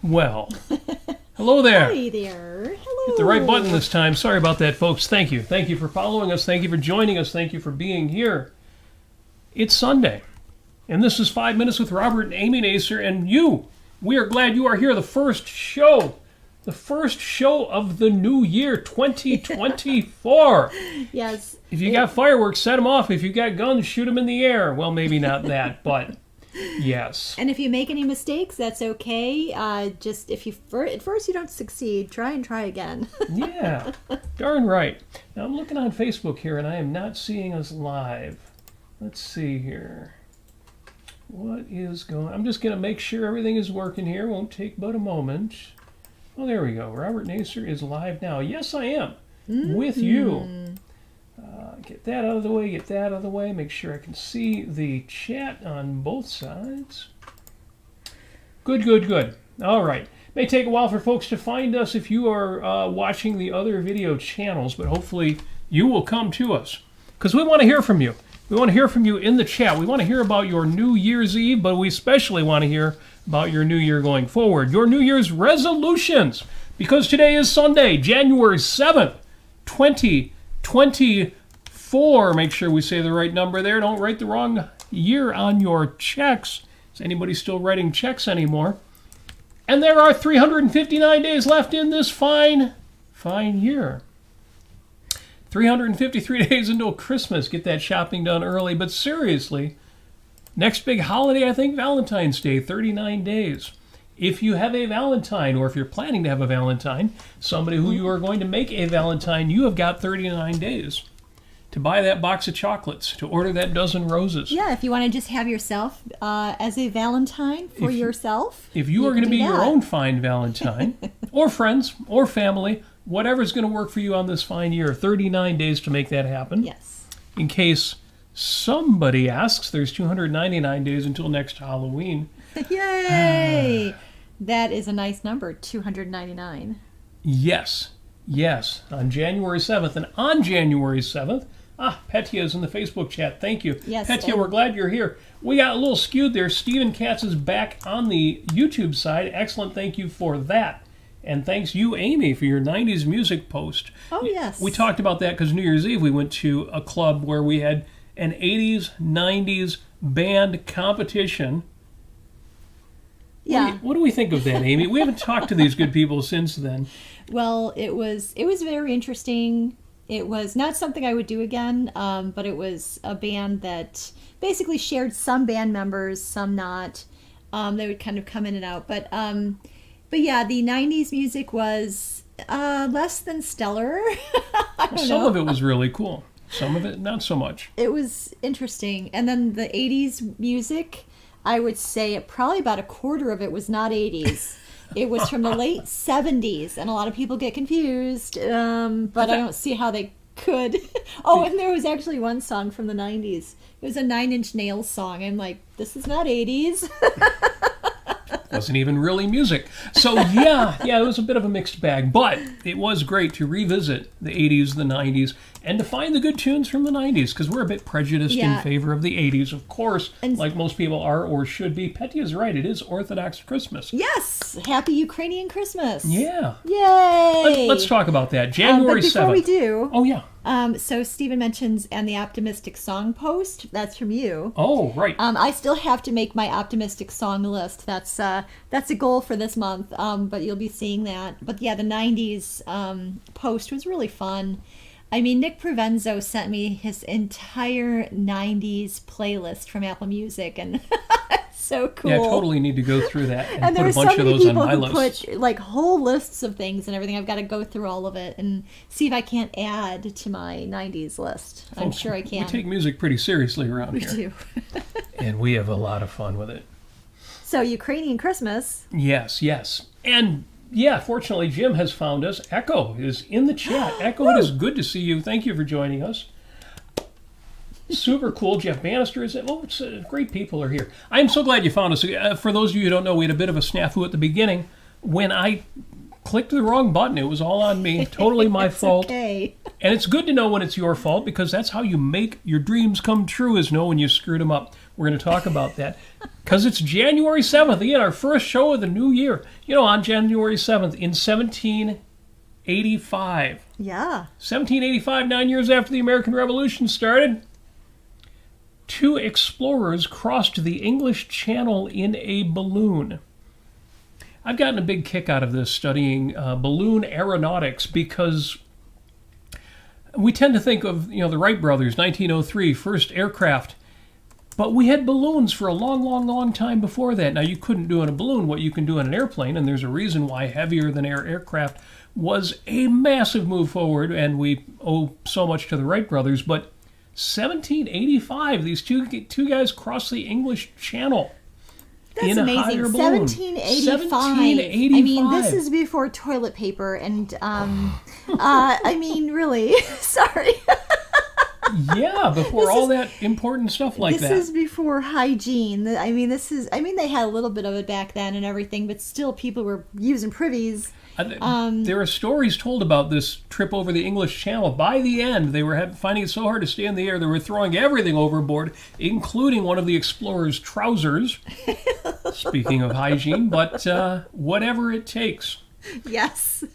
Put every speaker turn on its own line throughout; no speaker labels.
Well, hello there.
Hi there. Hello.
Hit the right button this time. Sorry about that, folks. Thank you. Thank you for following us. Thank you for joining us. Thank you for being here. It's Sunday, and this is 5 Minutes with Robert and Amy Nasir, and you. We are glad you are here. The first show of the new year, 2024.
Yes.
If you got fireworks, set them off. If you got guns, shoot them in the air. Well, maybe not that, but yes.
And if you make any mistakes, that's okay. Just if you at first you don't succeed, try again.
Yeah, darn right. Now I'm looking on Facebook here, and I am not seeing us live. Let's see here. What is going? I'm just going to make sure everything is working here. Won't take but a moment. Oh, there we go. Robert Nasir is live now. Yes, I am with you. Get that out of the way. Get that out of the way. Make sure I can see the chat on both sides. Good, good, good. All right. May take a while for folks to find us if you are watching the other video channels, but hopefully you will come to us because we want to hear from you. We want to hear from you in the chat. We want to hear about your New Year's Eve, but we especially want to hear about your New Year going forward. Your New Year's resolutions, because today is Sunday, January 7th, 2024. Make sure we say the right number there. Don't write the wrong year on your checks. Is anybody still writing checks anymore? And there are 359 days left in this fine year. 353 days until Christmas. Get that shopping done early. But seriously, next big holiday, I think Valentine's Day, 39 days. If you have a Valentine, or if you're planning to have a Valentine, somebody who you are going to make a Valentine, you have got 39 days to buy that box of chocolates, to order that dozen roses.
Yeah, if you want to just have yourself as a Valentine for yourself.
If you are going to be your own fine Valentine, or friends, or family, whatever's going to work for you on this fine year. 39 days to make that happen.
Yes.
In case somebody asks, there's 299 days until next Halloween.
Yay! That is a nice number, 299.
Yes. On January 7th. And on January 7th, Petya is in the Facebook chat. Thank you.
Yes.
Petya, we're glad you're here. We got a little skewed there. Stephen Katz is back on the YouTube side. Excellent. Thank you for that. And thanks you, Amy, for your 90s music post.
Oh, yes.
We talked about that because New Year's Eve we went to a club where we had an 80s, 90s band competition.
Yeah.
What do we think of that, Amy? We haven't talked to these good people since then.
Well, it was very interesting. It was not something I would do again, but it was a band that basically shared some band members, some not. They would kind of come in and out. But yeah, the 90s music was less than stellar.
Some of it was really cool. Some of it, not so much.
It was interesting. And then the 80s music, I would say probably about a quarter of it was not 80s. It was from the late 70s, and a lot of people get confused, but I don't see how they could. Oh, and there was actually one song from the 90s. It was a Nine Inch Nails song. I'm like, this is not 80s.
Wasn't even really music. So yeah, it was a bit of a mixed bag, but it was great to revisit the 80s, the 90s, and to find the good tunes from the 90s, because we're a bit prejudiced in favor of the 80s, of course, like most people are or should be. Petya is right. It is Orthodox Christmas.
Yes. Happy Ukrainian Christmas.
Yeah.
Yay.
Let's talk about that. January 7th.
But before we do...
Oh, yeah.
So Stephen mentions, and the optimistic song post, that's from you.
Oh, right.
I still have to make my optimistic song list. That's a goal for this month, but you'll be seeing that. But yeah, the 90s post was really fun. I mean, Nick Provenzo sent me his entire 90s playlist from Apple Music, and it's so cool.
Yeah, I totally need to go through that and
there
put a
are
bunch
so
of
many
those on
people
my
who
list.
put like whole lists of things and everything. I've got to go through all of it and see if I can't add to my 90s list. I'm sure I can.
We take music pretty seriously around
We
here.
do.
And we have a lot of fun with it.
So, Ukrainian Christmas.
Yes. And yeah, fortunately, Jim has found us. Echo is in the chat. Echo, it is good to see you. Thank you for joining us. Super cool. Jeff Bannister is it. Oh, it's great people are here. I'm so glad you found us. For those of you who don't know, we had a bit of a snafu at the beginning. When I clicked the wrong button, it was all on me. Totally my fault.
Okay.
And it's good to know when it's your fault, because that's how you make your dreams come true, is know when you screwed them up. We're going to talk about that. Because it's January 7th, again, our first show of the new year. You know, on January 7th in 1785.
Yeah.
1785, 9 years after the American Revolution started, two explorers crossed the English Channel in a balloon. I've gotten a big kick out of this studying balloon aeronautics because we tend to think of, the Wright brothers, 1903, first aircraft. But we had balloons for a long, long, long time before that. Now, you couldn't do in a balloon what you can do in an airplane, and there's a reason why heavier than air aircraft was a massive move forward, and we owe so much to the Wright brothers. But 1785, these two guys crossed the English Channel.
That's
in a
amazing.
higher balloon.
1785.
1785.
I mean, this is before toilet paper, and I mean, really, sorry.
Yeah, before all that important stuff like that.
This is before hygiene. I mean, they had a little bit of it back then and everything, but still, people were using privies.
There are stories told about this trip over the English Channel. By the end, they were finding it so hard to stay in the air, they were throwing everything overboard, including one of the explorers' trousers. Speaking of hygiene, but whatever it takes.
Yes.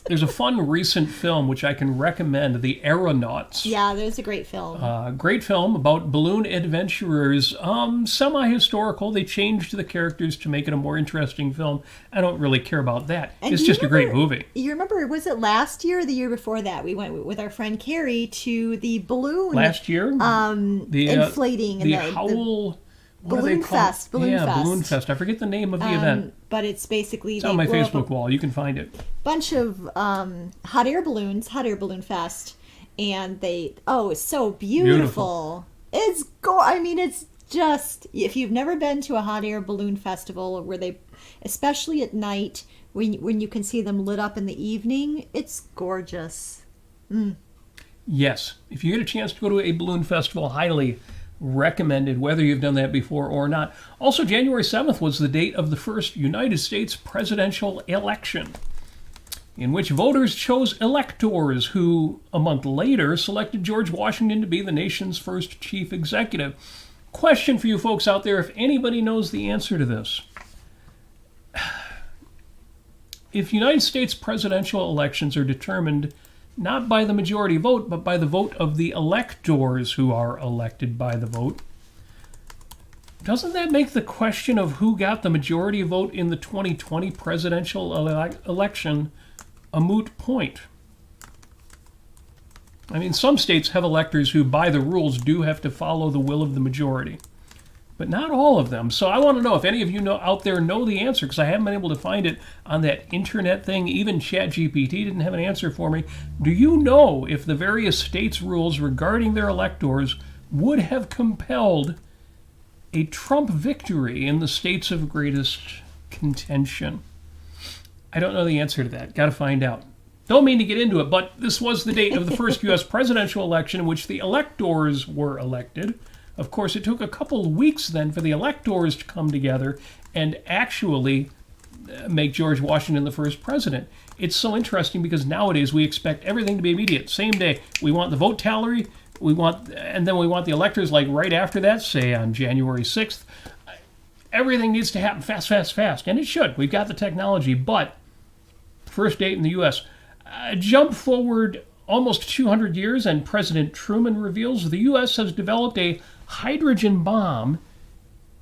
There's a fun recent film which I can recommend, The Aeronauts.
Yeah, there's a great film.
Great film about balloon adventurers. Semi-historical. They changed the characters to make it a more interesting film. I don't really care about that.
And
it's just a great movie.
You remember, was it last year or the year before that? We went with our friend Carrie to the balloon.
Last year?
Inflating.
The Howl...
Balloon Fest.
Balloon Fest. I forget the name of the event.
But it's basically...
It's on my Facebook wall. You can find it.
Bunch of hot air balloon fest. And it's so beautiful. It's it's just... If you've never been to a hot air balloon festival where they... Especially at night, when you can see them lit up in the evening, it's gorgeous. Mm.
Yes. If you get a chance to go to a balloon festival, highly recommended, whether you've done that before or not. Also, January 7th was the date of the first United States presidential election, in which voters chose electors who, a month later, selected George Washington to be the nation's first chief executive. Question for you folks out there, if anybody knows the answer to this. If United States presidential elections are determined not by the majority vote, but by the vote of the electors who are elected by the vote, doesn't that make the question of who got the majority vote in the 2020 presidential election a moot point? I mean, some states have electors who, by the rules, do have to follow the will of the majority, but not all of them. So I want to know if any of you out there know the answer, because I haven't been able to find it on that internet thing. Even ChatGPT didn't have an answer for me. Do you know if the various states' rules regarding their electors would have compelled a Trump victory in the states of greatest contention? I don't know the answer to that. Got to find out. Don't mean to get into it, but this was the date of the first U.S. presidential election in which the electors were elected. Of course, it took a couple of weeks then for the electors to come together and actually make George Washington the first president. It's so interesting because nowadays we expect everything to be immediate. Same day. We want the vote tally, and then we want the electors like right after that, say on January 6th. Everything needs to happen fast, fast, fast. And it should. We've got the technology. But first date in the U.S. Jump forward almost 200 years, and President Truman reveals the U.S. has developed a hydrogen bomb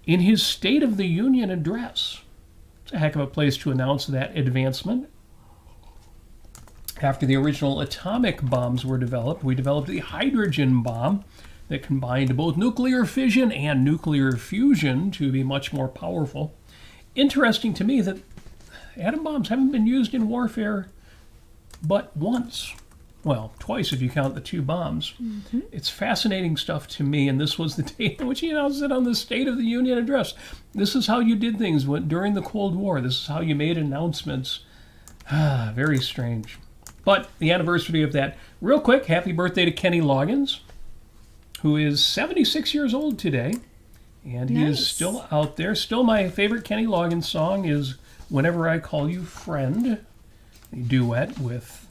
in his State of the Union address. It's a heck of a place to announce that advancement. After the original atomic bombs were developed, we developed the hydrogen bomb that combined both nuclear fission and nuclear fusion to be much more powerful. Interesting to me that atom bombs haven't been used in warfare but once. Well, twice if you count the two bombs. Mm-hmm. It's fascinating stuff to me, and this was the day in which he announced it on the State of the Union address. This is how you did things during the Cold War. This is how you made announcements. Very strange. But the anniversary of that, real quick, happy birthday to Kenny Loggins, who is 76 years old today, and he is still out there. Still, my favorite Kenny Loggins song is Whenever I Call You Friend, a duet with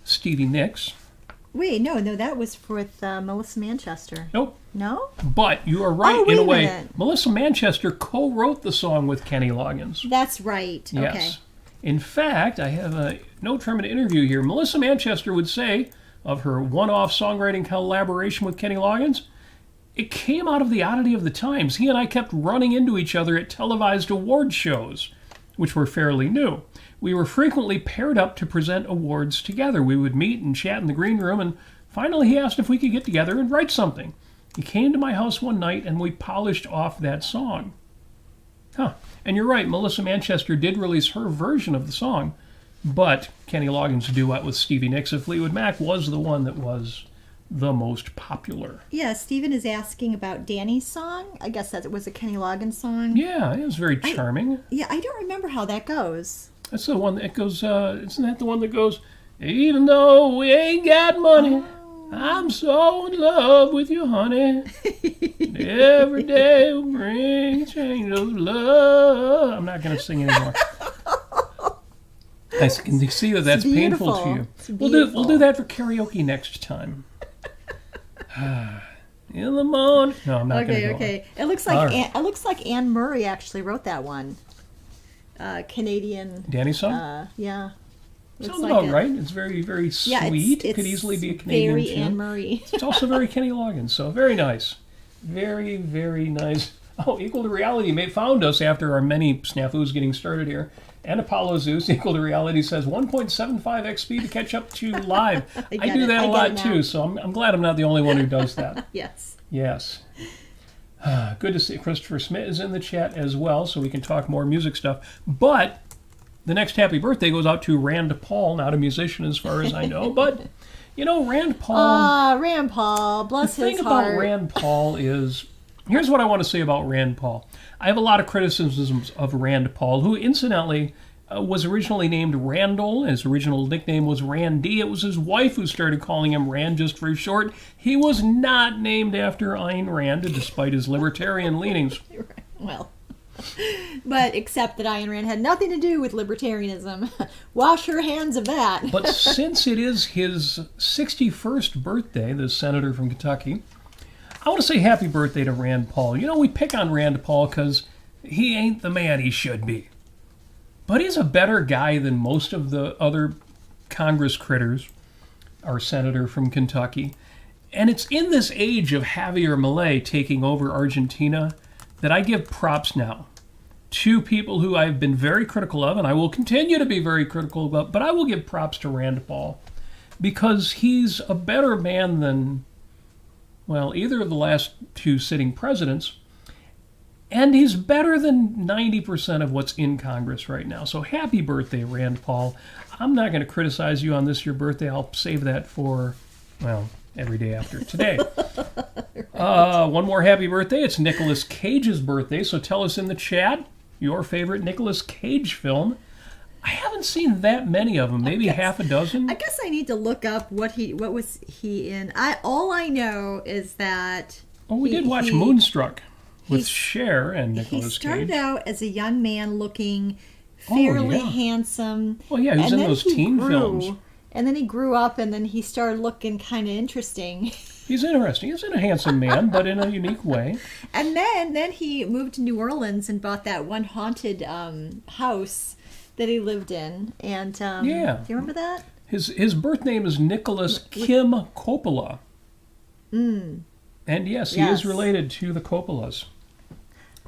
Stevie Nicks.
Wait, no, that was with Melissa Manchester.
Nope.
No?
But you are right
Oh,
in
wait
a
a
way.
minute.
Melissa Manchester co-wrote the song with Kenny Loggins.
That's right.
Yes.
Okay.
In fact, I have a note from an interview here. Melissa Manchester would say of her one-off songwriting collaboration with Kenny Loggins, it came out of the oddity of the times. He and I kept running into each other at televised award shows, which were fairly new. We were frequently paired up to present awards together. We would meet and chat in the green room, and finally he asked if we could get together and write something. He came to my house one night, and we polished off that song. Huh. And you're right, Melissa Manchester did release her version of the song, but Kenny Loggins' duet with Stevie Nicks of Fleetwood Mac was the one that was the most popular.
Yeah, Stephen is asking about Danny's song. I guess that was a Kenny Loggins song.
Yeah, it was very charming.
I don't remember how that goes.
That's the one that goes, isn't that the one that goes, even though we ain't got money, I'm so in love with you, honey. Every day will bring a change of love. I'm not going to sing anymore. I can see that that's painful to you. We'll do that for karaoke next time. In the morning. No, I'm not going to go.
Okay. It looks like Anne Murray actually wrote that one. Canadian.
Danny's song?
Yeah.
Sounds about right. It's very, very sweet. It could easily be a Canadian
very
tune.
Anne Murray.
It's also very Kenny Loggins, so very nice. Very, very nice. Oh, Equal to Reality found us after our many snafus getting started here. And Apollo Zeus, Equal to Reality, says 1.75x speed to catch up to live. I do that a lot too, so I'm glad I'm not the only one who does that.
Yes.
Yes. Good to see Christopher Smith is in the chat as well, so we can talk more music stuff. But the next happy birthday goes out to Rand Paul, not a musician as far as I know, but you know, Rand Paul.
Rand Paul, bless his heart.
The thing about Rand Paul is, here's what I want to say about Rand Paul. I have a lot of criticisms of Rand Paul, who incidentally was originally named Randal. His original nickname was Randy. It was his wife who started calling him Rand just for short. He was not named after Ayn Rand, despite his libertarian leanings.
Well, but except that Ayn Rand had nothing to do with libertarianism. Wash her hands of that.
But since it is his 61st birthday, the senator from Kentucky, I want to say happy birthday to Rand Paul. You know, we pick on Rand Paul because he ain't the man he should be. But he's a better guy than most of the other Congress critters, our senator from Kentucky. And it's in this age of Javier Milei taking over Argentina that I give props now to people who I've been very critical of, and I will continue to be very critical of, but I will give props to Rand Paul because he's a better man than, well, either of the last two sitting presidents. And he's better than 90% of what's in Congress right now. So happy birthday, Rand Paul. I'm not going to criticize you on this, your birthday. I'll save that for, well, every day after today. One more happy birthday. It's Nicolas Cage's birthday. So tell us in the chat your favorite Nicolas Cage film. I haven't seen that many of them. Maybe half a dozen.
I guess I need to look up what was he in. All I know is that.
Oh, we did watch Moonstruck with Cher and Nicolas Cage.
He started out as a young man looking fairly handsome.
Well, yeah, he was in those teen films.
And then he grew up, and then he started looking kind of interesting.
He's interesting. He's a handsome man, but in a unique way.
And then he moved to New Orleans and bought that one haunted house that he lived in. And
yeah.
Do you remember that?
His birth name is Nicolas Kim Coppola.
Mm.
And yes, he is related to the Coppolas.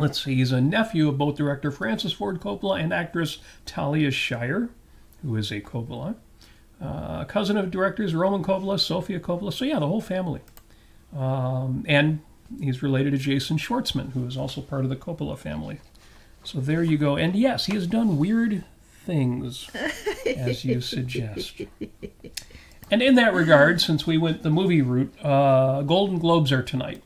Let's see, he's a nephew of both director Francis Ford Coppola and actress Talia Shire, who is a Coppola. Cousin of directors Roman Coppola, Sofia Coppola. So yeah, the whole family. And he's related to Jason Schwartzman, who is also part of the Coppola family. So there you go. And yes, he has done weird things, as you suggest. And in that regard, since we went the movie route, Golden Globes are tonight.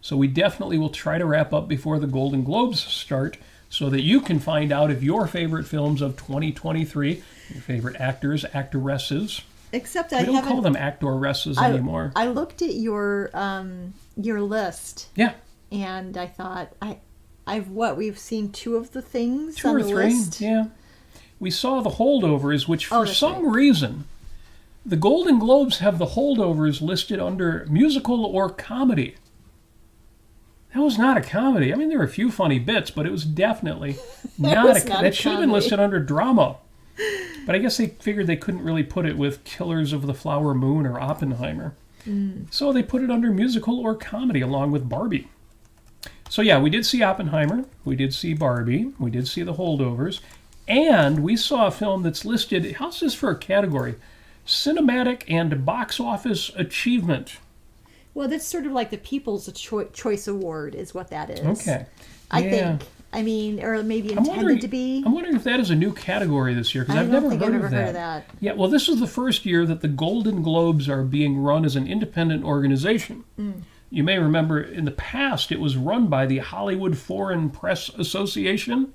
So we definitely will try to wrap up before the Golden Globes start so that you can find out if your favorite films of 2023, your favorite actors, actresses.
Except
we don't call them actoresses anymore.
I looked at your list.
Yeah.
And I thought, we've seen two of the things
two
on
or
the
three,
list?
yeah. We saw The Holdovers, which for some reason The Golden Globes have the holdovers listed under musical or comedy. That was not a comedy. I mean, there were a few funny bits, but it was definitely not
was
a.
not a
That should have been
comedy.
listed under drama. But I guess they figured they couldn't really put it with Killers of the Flower Moon or Oppenheimer. So they put it under musical or comedy along with Barbie. So yeah, we did see Oppenheimer, we did see Barbie, we did see The Holdovers, and we saw a film that's listed, how's this for a category? Cinematic and Box Office Achievement.
Well, that's sort of like the People's Choice Award is what that is.
Okay.
I
Yeah.
think. I mean, or maybe
I'm
intended
wondering,
to be.
I'm wondering if that is a new category this year, because I've
I don't
never
think
heard
I've ever
of
heard of
that.
that.
Yeah, well, this is the first year that the Golden Globes are being run as an independent organization. You may remember in the past it was run by the Hollywood Foreign Press Association,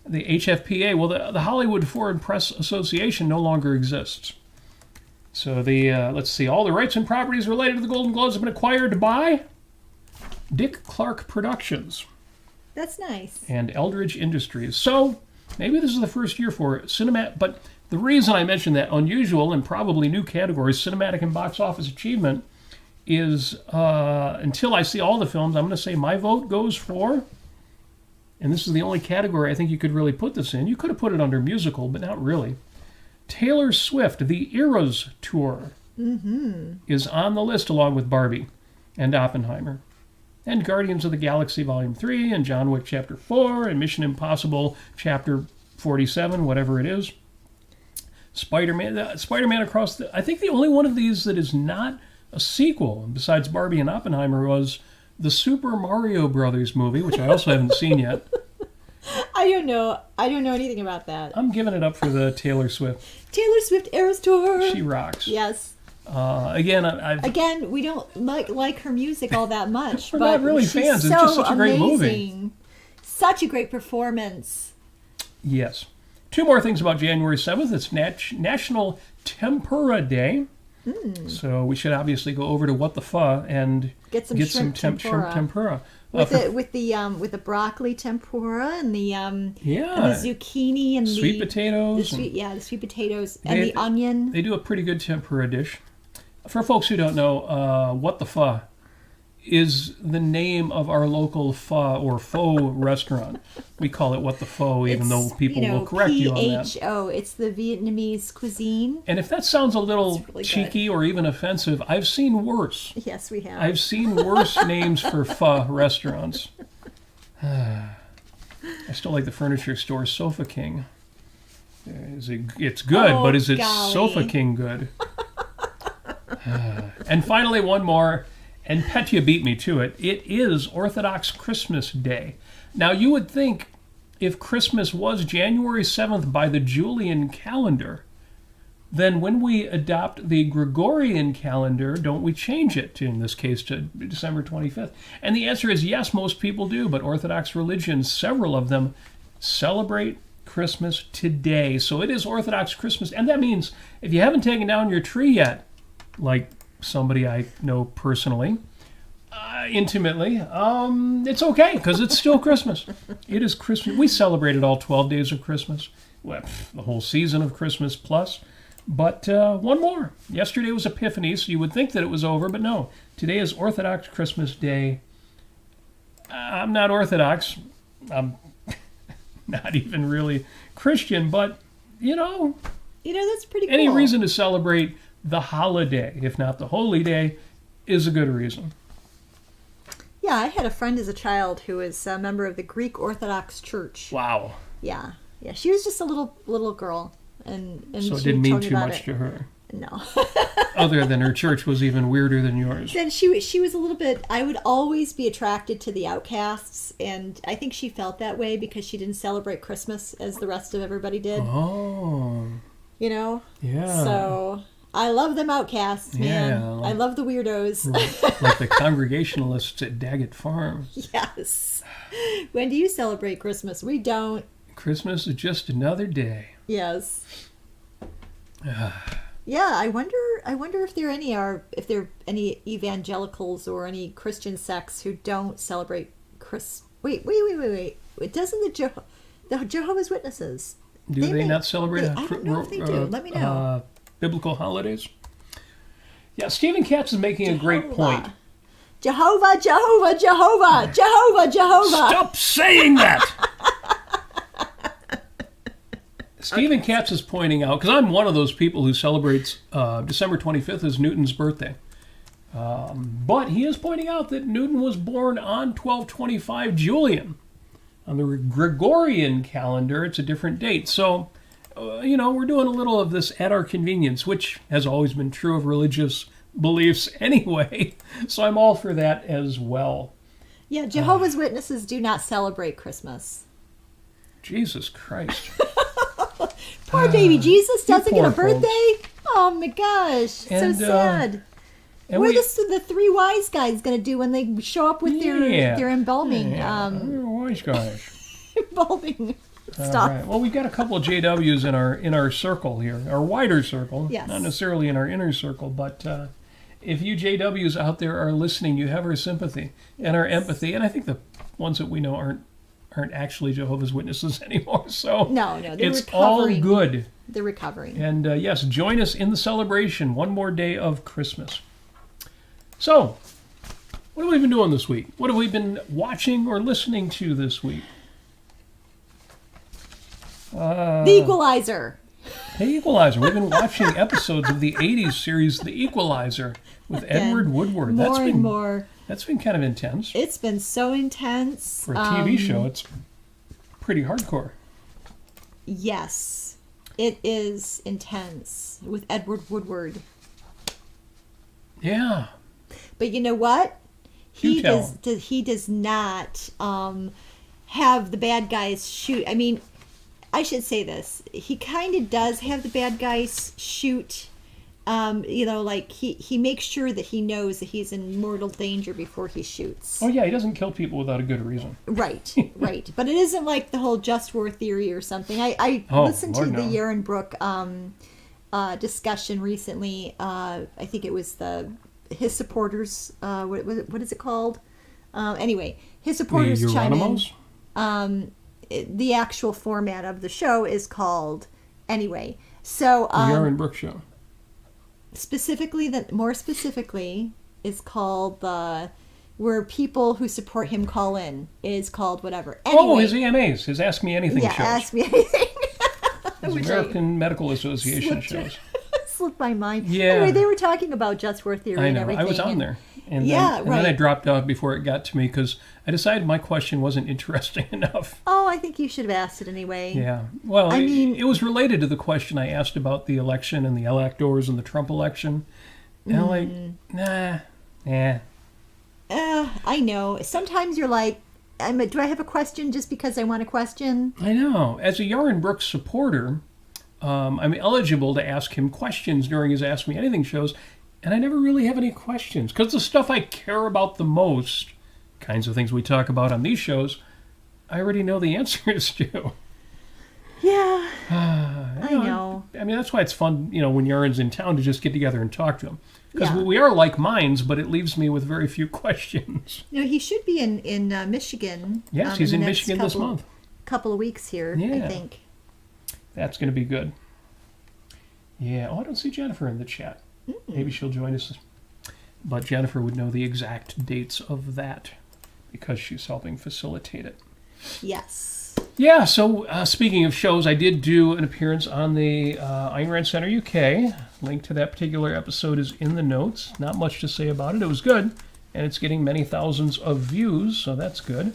the HFPA. Well, the Hollywood Foreign Press Association no longer exists. So let's see, all the rights and properties related to the Golden Globes have been acquired by Dick Clark Productions
That's nice.
and Eldridge Industries. So maybe this is the first year for cinema. But the reason I mentioned that unusual and probably new categories, cinematic and box office achievement, is until I see all the films, I'm going to say my vote goes for, and this is the only category I think you could really put this in. You could have put it under musical, but not really. Taylor Swift, The Eras Tour, is on the list along with Barbie and Oppenheimer. And Guardians of the Galaxy Volume 3, and John Wick Chapter 4, and Mission Impossible Chapter 47, whatever it is. Spider-Man Across the... I think the only one of these that is not a sequel, besides Barbie and Oppenheimer, was the Super Mario Brothers movie, which I also haven't seen yet.
I don't know anything about that.
I'm giving it up for the Taylor Swift.
Taylor Swift Eras Tour.
She rocks.
Yes.
Again,
we don't like her music all that much.
We're
but
not really
she's
fans. It's
so
just such a great movie.
amazing. Such a great performance.
Yes. Two more things about January 7th. It's National Tempura Day. So we should obviously go over to What the Pho and
Get some shrimp
shrimp tempura.
With the broccoli tempura and the zucchini and
sweet potatoes.
The sweet potatoes and the onion.
They do a pretty good tempura dish. For folks who don't know, What the Pho is the name of our local pho or pho restaurant. We call it What the Pho, even though people will correct you on that.
PHO. It's the Vietnamese cuisine.
And if that sounds a little
really
cheeky or even offensive, I've seen worse.
Yes, we have.
I've seen worse names for pho restaurants. I still like the furniture store Sofa King. It's good, but is it
golly.
Sofa King good? And finally, one more, and Petya beat me to it. It is Orthodox Christmas Day. Now, you would think if Christmas was January 7th by the Julian calendar, then when we adopt the Gregorian calendar, don't we change it, to, in this case, to December 25th? And the answer is yes, most people do, but Orthodox religions, several of them, celebrate Christmas today. So it is Orthodox Christmas, and that means if you haven't taken down your tree yet, like somebody I know personally, intimately, it's okay, because it's still Christmas. It is Christmas. We celebrated all 12 days of Christmas, well, the whole season of Christmas plus. But one more. Yesterday was Epiphany, so you would think that it was over, but no. Today is Orthodox Christmas Day. I'm not Orthodox. I'm not even really Christian, but,
that's pretty cool.
any reason to celebrate the holiday, if not the holy day, is a good reason.
Yeah, I had a friend as a child who was a member of the Greek Orthodox Church.
Wow.
Yeah. She was just a little girl. And
So it
she
didn't mean
told me
too
about
much
it.
to her.
No.
Other than her church was even weirder than yours.
Then she was a little bit, I would always be attracted to the outcasts, and I think she felt that way because she didn't celebrate Christmas as the rest of everybody did.
Oh.
Yeah.
So
I love them outcasts, man.
Yeah.
I love the weirdos.
like the Congregationalists at Daggett Farm.
Yes. When do you celebrate Christmas? We don't.
Christmas is just another day.
Yes. Yeah, I wonder if there are any evangelicals or any Christian sects who don't celebrate Wait. Doesn't the Jehovah's Witnesses
Do they not celebrate?
I don't know if they do. Let me know.
biblical holidays. Yeah, Stephen Katz is making a great point.
Jehovah, Jehovah, Jehovah, Jehovah, Jehovah.
Stop saying that! Stephen Katz is pointing out, because I'm one of those people who celebrates December 25th as Newton's birthday. But he is pointing out that Newton was born on 1225 Julian. On the Gregorian calendar, it's a different date. So, we're doing a little of this at our convenience, which has always been true of religious beliefs anyway. So I'm all for that as well.
Yeah, Jehovah's Witnesses do not celebrate Christmas.
Jesus Christ.
Poor baby Jesus doesn't get a
poor folks.
birthday. Oh my gosh, so sad.
And
What are the three wise guys going to do when they show up with their embalming
wise guys.
embalming stuff?
All right. Well, we've got a couple of JWs in our circle here, our wider circle,
Yes.
not necessarily in our inner circle, but if you JWs out there are listening, you have our sympathy and our empathy, and I think the ones that we know aren't actually Jehovah's Witnesses anymore. So
No, they're
it's
recovering.
all good.
They're recovering.
And yes, join us in the celebration. One more day of Christmas. So, what have we been doing this week? What have we been watching or listening to this week?
The Equalizer.
The Equalizer. We've been watching episodes of the 80s series The Equalizer with Edward Woodward.
More.
That's been kind of intense.
It's been so intense.
For a TV show, it's pretty hardcore.
Yes, it is intense with Edward Woodward.
Yeah.
But you know what?
You tell.
He does not have the bad guys shoot. I mean, I should say this. He kind of does have the bad guys shoot. Like he makes sure that he knows that he's in mortal danger before he shoots.
Oh, yeah, he doesn't kill people without a good reason.
Right, right. But it isn't like the whole just war theory or something. I listened to the Aaron Brook discussion recently. I think it was his supporters. What is it called? Anyway, his supporters chime in. The actual format of the show is called anyway. So
The Aaron Brook Show.
More specifically, is called where people who support him call in is called whatever. Anyway,
his AMAs, his Ask Me Anything shows.
Ask Me Anything.
His American Medical Association shows.
Slipped my mind.
Yeah.
Anyway, they were talking about just war theory and everything.
I was on there. And
then
I dropped off before it got to me because I decided my question wasn't interesting enough.
Oh, I think you should have asked it anyway.
Yeah. Well, it was related to the question I asked about the election and the electors and the Trump election. And I'm like, nah.
I know. Sometimes you're like, do I have a question just because I want a question?
I know. As a Yaron Brooks supporter, I'm eligible to ask him questions during his Ask Me Anything shows, and I never really have any questions because the stuff I care about the most, kinds of things we talk about on these shows, I already know the answers to.
Yeah, I know.
I mean, that's why it's fun, when Yaron's in town to just get together and talk to him. Because
Yeah.
we are like minds, but it leaves me with very few questions.
He should be in Michigan.
Yes, he's in Michigan this month.
Couple of weeks here,
Yeah.
I think.
That's going to be good. Yeah. Oh, I don't see Jennifer in the chat. Maybe she'll join us. But Jennifer would know the exact dates of that because she's helping facilitate it.
Yes.
Yeah, so speaking of shows, I did do an appearance on the Ayn Rand Center UK. Link to that particular episode is in the notes. Not much to say about it. It was good, and it's getting many thousands of views, so that's good.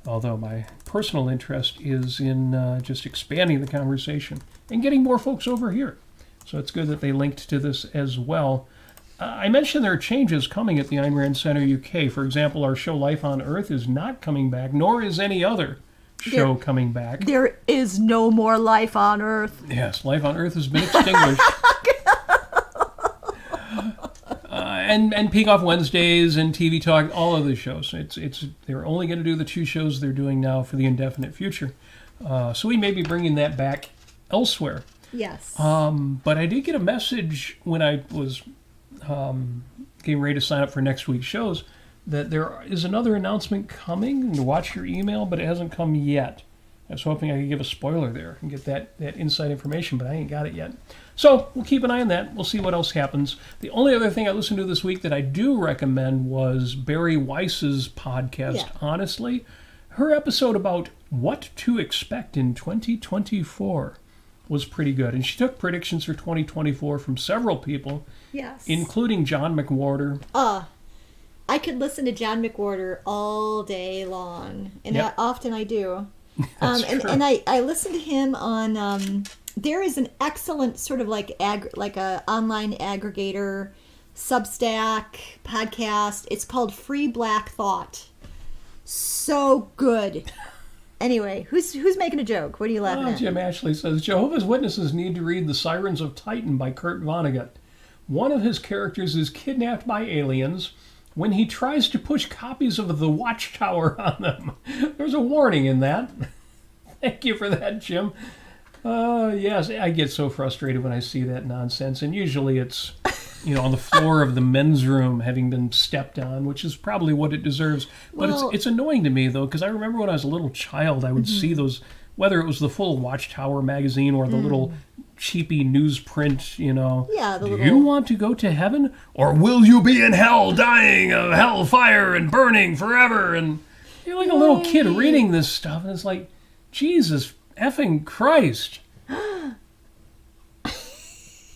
Although my personal interest is in just expanding the conversation and getting more folks over here. So it's good that they linked to this as well. I mentioned there are changes coming at the Ayn Rand Center UK. For example, our show Life on Earth is not coming back, nor is any other show coming back.
There is no more life on Earth.
Yes, Life on Earth has been extinguished. And Peek Off Wednesdays and TV Talk, all of the shows. They're only going to do the two shows they're doing now for the indefinite future. So we may be bringing that back elsewhere.
Yes.
But I did get a message when I was getting ready to sign up for next week's shows that there is another announcement coming. To watch your email, but it hasn't come yet. I was hoping I could give a spoiler there and get that inside information, but I ain't got it yet. So we'll keep an eye on that. We'll see what else happens. The only other thing I listened to this week that I do recommend was Barry Weiss's podcast, Honestly. Her episode about what to expect in 2024 was pretty good. And she took predictions for 2024 from several people, including John McWhorter.
I could listen to John McWhorter all day long, and often I do. And I listen to him on. There is an excellent sort of like a online aggregator Substack podcast. It's called Free Black Thought. So good. Anyway, who's making a joke? What are you laughing at?
Jim Ashley says Jehovah's Witnesses need to read The Sirens of Titan by Kurt Vonnegut. One of his characters is kidnapped by aliens. When he tries to push copies of The Watchtower on them. There's a warning in that. Thank you for that, Jim. Yes, I get so frustrated when I see that nonsense. And usually it's, on the floor of the men's room having been stepped on, which is probably what it deserves. But it's annoying to me, though, because I remember when I was a little child, I would see those, whether it was the full Watchtower magazine or the little cheapy newsprint, do you want to go to heaven or will you be in hell dying of hellfire and burning forever? And you're like a little kid reading this stuff and it's like, Jesus effing Christ.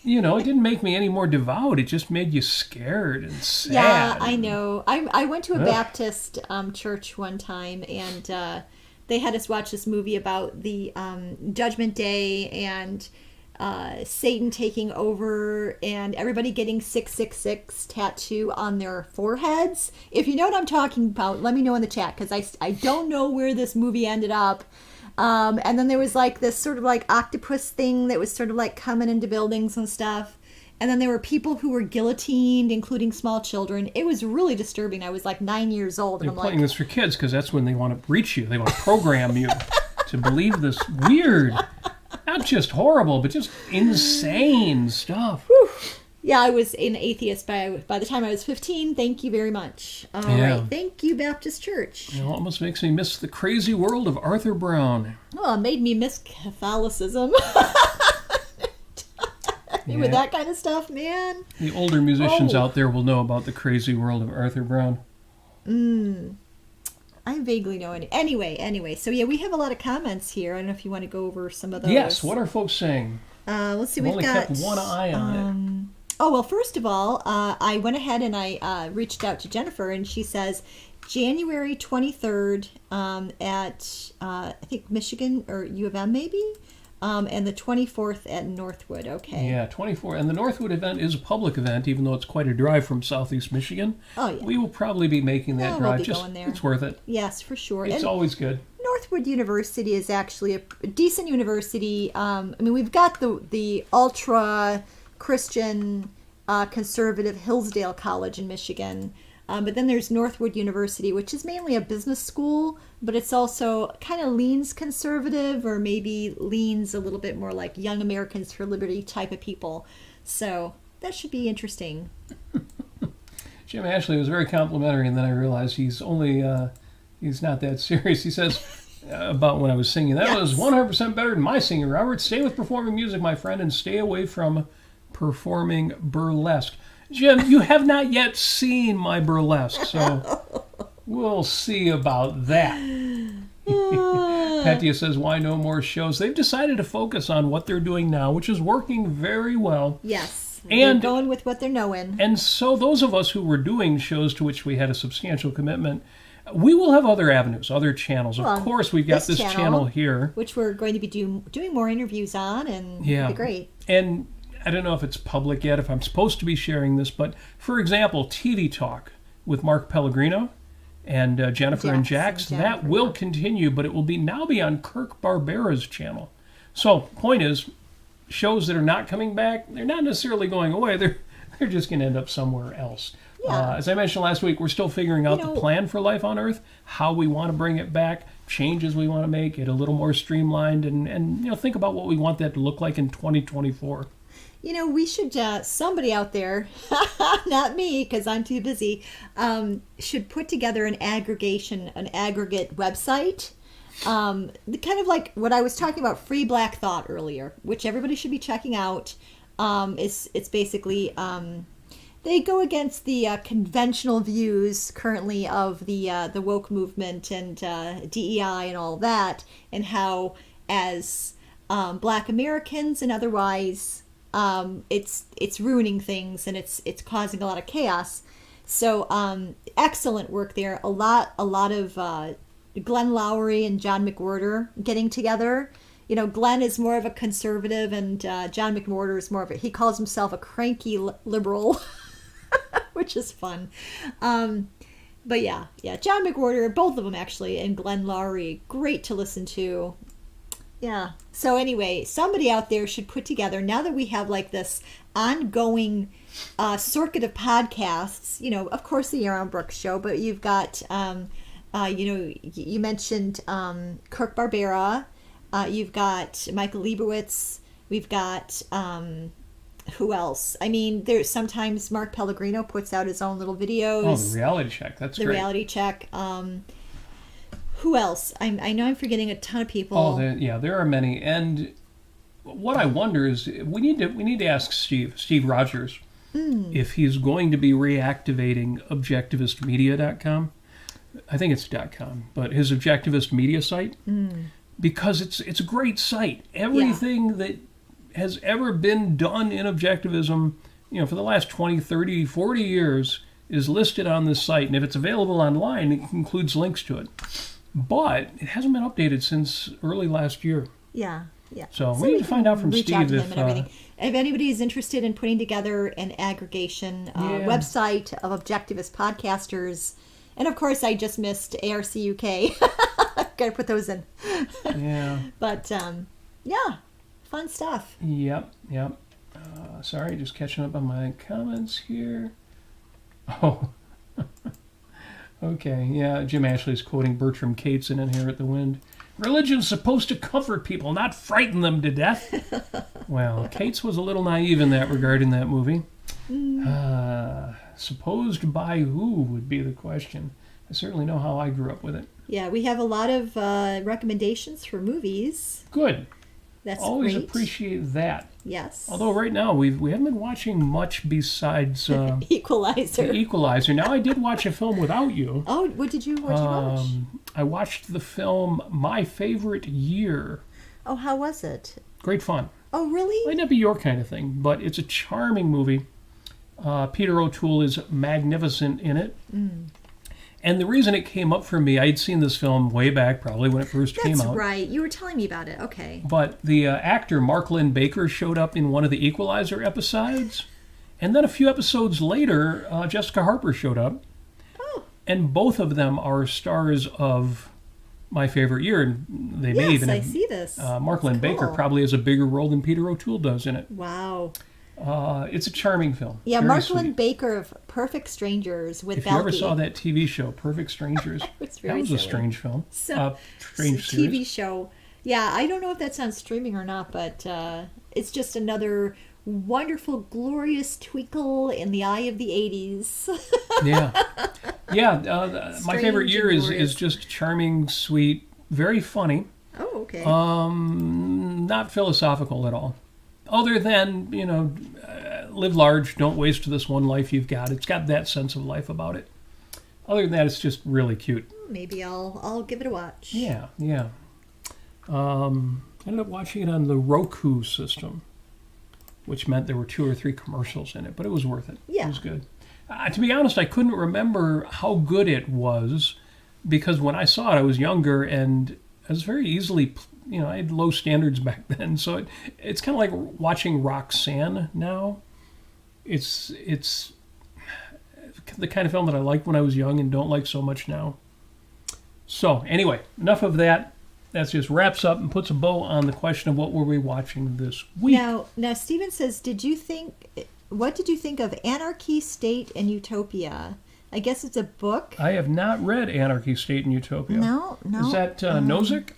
It didn't make me any more devout. It just made you scared and sad.
Yeah, I know. I went to a Baptist church one time and they had us watch this movie about the Judgment Day and Satan taking over and everybody getting 666 tattoo on their foreheads. If you know what I'm talking about, let me know in the chat because I don't know where this movie ended up. And then there was like this sort of like octopus thing that was sort of like coming into buildings and stuff. And then there were people who were guillotined, including small children. It was really disturbing. I was like 9 years old. And
They're playing this for kids because that's when they want to reach you. They want to program you to believe this weird, not just horrible, but just insane stuff.
Whew. Yeah, I was an atheist by the time I was 15. Thank you very much. All right. Thank you, Baptist Church.
It almost makes me miss the crazy world of Arthur Brown.
Oh, it made me miss Catholicism. With that kind of stuff, man.
The older musicians out there will know about the crazy world of Arthur Brown.
I vaguely know it. Anyway. So, we have a lot of comments here. I don't know if you want to go over some of those.
Yes, what are folks saying?
Let's see.
We've
only
got kept one eye on it.
Oh, well, first of all, I went ahead and I reached out to Jennifer, and she says January 23rd at, I think, Michigan or U of M, maybe? And the 24th at Northwood, okay.
Yeah, 24th. And the Northwood event is a public event, even though it's quite a drive from Southeast Michigan.
Oh, yeah.
We will probably be making that drive.
We'll be going there.
It's worth it.
Yes, for sure.
It's always good.
Northwood University is actually a decent university. We've got the ultra Christian conservative Hillsdale College in Michigan. But then there's Northwood University, which is mainly a business school, but it's also kind of leans conservative or maybe leans a little bit more like Young Americans for Liberty type of people. So that should be interesting.
Jim Ashley was very complimentary, and then I realized he's not that serious. He says about when I was singing, that was 100% better than my singing, Robert. Stay with performing music, my friend, and stay away from performing burlesque. Jim, you have not yet seen my burlesque, so we'll see about that. Petia says, why no more shows? They've decided to focus on what they're doing now, which is working very well.
Yes,
and
they're going with what they're knowing.
And so those of us who were doing shows to which we had a substantial commitment, we will have other avenues, other channels. Of course, we've got this channel here.
Which we're going to be doing more interviews on, and it'll be great.
And I don't know if it's public yet, if I'm supposed to be sharing this, but for example, TV Talk with Mark Pellegrino and Jennifer and Jax, that will continue, but it will now be on Kirk Barbera's channel. So, point is, shows that are not coming back, they're not necessarily going away, they're just going to end up somewhere else.
Yeah.
As I mentioned last week, we're still figuring out the plan for Life on Earth, how we want to bring it back, changes we want to make, it a little more streamlined, and think about what we want that to look like in 2024.
We should, somebody out there, not me because I'm too busy, should put together an aggregate website Kind of like what I was talking about, Free Black Thought earlier, which everybody should be checking out. It's basically they go against the conventional views currently of the woke movement and DEI and all that, and how as Black Americans and otherwise, it's ruining things and it's causing a lot of chaos. So excellent work there. A lot of Glenn Lowry and John McWhorter getting together. You know, Glenn is more of a conservative, and John McWhorter is more of he calls himself a cranky liberal, which is fun. But yeah, John McWhorter, both of them actually, and Glenn Lowry, great to listen to. Yeah. So anyway, somebody out there should put together, now that we have like this ongoing circuit of podcasts, you know, of course the Aaron Brooks Show, but you've got, you mentioned Kirk Barbera, you've got Michael Leibowitz, we've got, who else? I mean, there's sometimes Mark Pellegrino puts out his own little videos.
Oh, the Reality Check. That's great.
The Reality Check. Who else? I know I'm forgetting a ton of people.
Oh, there are many. And what I wonder is we need to ask Steve Rogers if he's going to be reactivating objectivistmedia.com. I think it's .com, but his objectivist media site, because it's a great site. Everything that has ever been done in objectivism, you know, for the last 20, 30, 40 years is listed on this site. And if it's available online, it includes links to it. But it hasn't been updated since early last year.
Yeah.
So we need to find out from
reach
Steve
out to him and everything. If anybody is interested in putting together an aggregation website of objectivist podcasters, and of course I just missed ARC UK. Got to put those in.
Yeah.
But fun stuff.
Yep. Sorry, just catching up on my comments here. Oh. Okay, yeah, Jim Ashley's quoting Bertram Cates in Inherit the Wind. Religion's supposed to comfort people, not frighten them to death. Well, Cates was a little naive in that regard in that movie. Supposed by who would be the question. I certainly know how I grew up with it.
Yeah, we have a lot of recommendations for movies.
Good.
That's
always
great.
Appreciate that.
Yes.
Although right now we haven't been watching much besides
Equalizer.
The Equalizer. Now I did watch a film without you.
Oh, what did you watch?
I watched the film My Favorite Year.
Oh, how was it?
Great fun.
Oh, really?
Might not be your kind of thing, but it's a charming movie. Peter O'Toole is magnificent in it. And the reason it came up for me, I'd seen this film way back, probably when it first came out.
That's right. You were telling me about it. Okay.
But the actor Mark Lynn Baker showed up in one of the Equalizer episodes. And then a few episodes later, Jessica Harper showed up.
Oh.
And both of them are stars of My Favorite Year. And they may even
I see this.
Mark Lynn Baker probably has a bigger role than Peter O'Toole does in it.
Wow.
It's a charming film.
Yeah,
Very
Mark
sweet.
Lynn Baker of Perfect Strangers with
If
Balky.
you ever saw that TV show, Perfect Strangers,
That was
a
silly.
strange film.
So,
Strange
TV
series.
show. Yeah, I don't know if that's on streaming or not, but it's just another wonderful, glorious twinkle in the eye of the 80s.
My Favorite Year is just charming, sweet, very funny.
Oh, okay.
Not philosophical at all. Other than, live large, don't waste this one life you've got. It's got that sense of life about it. Other than that, it's just really cute.
Maybe I'll give it a watch.
Yeah. I ended up watching it on the Roku system, which meant there were 2 or 3 commercials in it, but it was worth it.
Yeah.
It was good. To be honest, I couldn't remember how good it was because when I saw it, I was younger and I was very easily, I had low standards back then. So it's kind of like watching Roxanne now. It's the kind of film that I liked when I was young and don't like so much now. So anyway, enough of that. That just wraps up and puts a bow on the question of what were we watching this week.
Now Stephen says, what did you think of Anarchy, State, and Utopia? I guess it's a book.
I have not read Anarchy, State, and Utopia.
No.
Is that Nozick?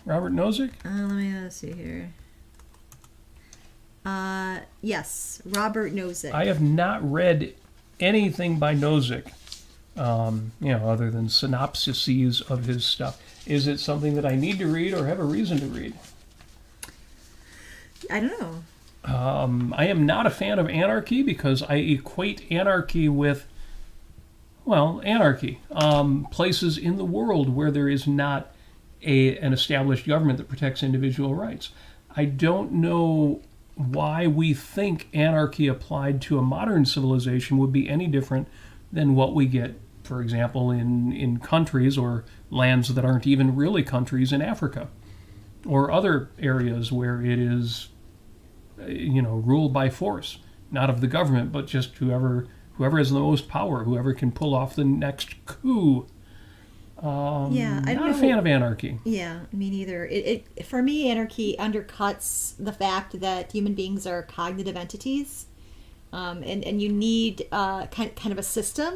Robert Nozick?
Let me see here. Yes, Robert Nozick.
I have not read anything by Nozick, other than synopsises of his stuff. Is it something that I need to read or have a reason to read?
I don't know.
I am not a fan of anarchy because I equate anarchy with, well, anarchy. Places in the world where there is not an established government that protects individual rights. I don't know why we think anarchy applied to a modern civilization would be any different than what we get, for example, in countries or lands that aren't even really countries in Africa or other areas where it is, ruled by force, not of the government, but just whoever has the most power, whoever can pull off the next coup.
Yeah, I don't
not a fan of anarchy.
Yeah, me neither. It for me, anarchy undercuts the fact that human beings are cognitive entities, and you need kind of a system.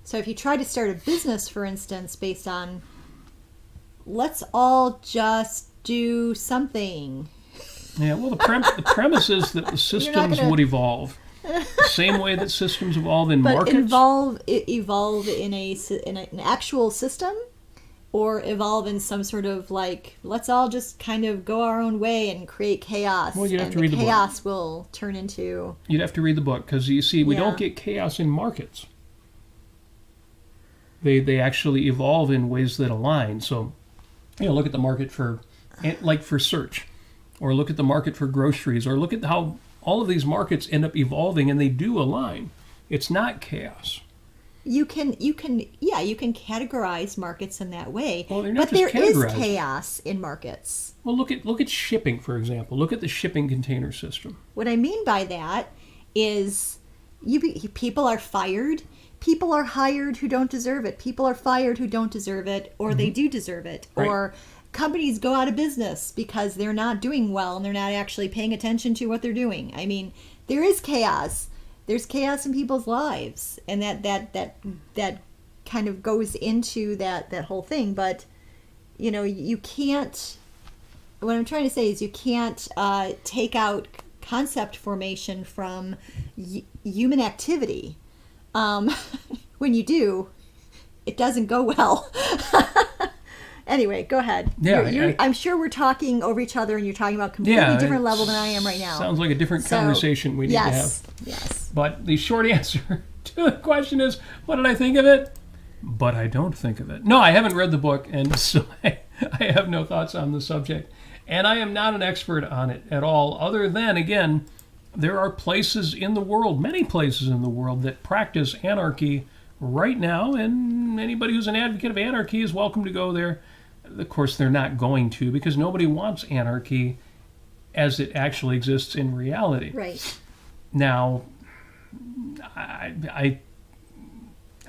So if you try to start a business, for instance, based on let's all just do something.
Yeah, well, the premise is that the systems would evolve. The same way that systems evolve in markets.
But evolve in an actual system, or evolve in some sort of like, let's all just kind of go our own way and create chaos.
Well, you'd have
and
to read the book.
Chaos will turn into...
You'd have to read the book, because you see, we don't get chaos in markets. They actually evolve in ways that align. So, look at the market for search, or look at the market for groceries, or look at how all of these markets end up evolving, and they do align. It's not chaos.
You can categorize markets in that way.
Well, they're not
but
just
there is
categorized.
chaos in markets.
Well, look at shipping, for example. Look at the shipping container system.
What I mean by that is people are fired. People are hired who don't deserve it. People are fired who don't deserve it, or they do deserve it.
Right.
Or companies go out of business because they're not doing well and they're not actually paying attention to what they're doing. I mean, there is chaos. There's chaos in people's lives, and that kind of goes into that whole thing. But you can't. What I'm trying to say is you can't take out concept formation from human activity. When you do, it doesn't go well. Anyway, go ahead.
Yeah,
I'm sure we're talking over each other, and you're talking about completely different level than I am right now.
Sounds like a different conversation we need to have.
Yes.
But the short answer to the question is, what did I think of it? But I don't think of it. No, I haven't read the book, and so I have no thoughts on the subject. And I am not an expert on it at all, other than, again, there are places in the world, many places in the world, that practice anarchy right now, and anybody who's an advocate of anarchy is welcome to go there. Of course, they're not going to, because nobody wants anarchy as it actually exists in reality.
Right.
Now, I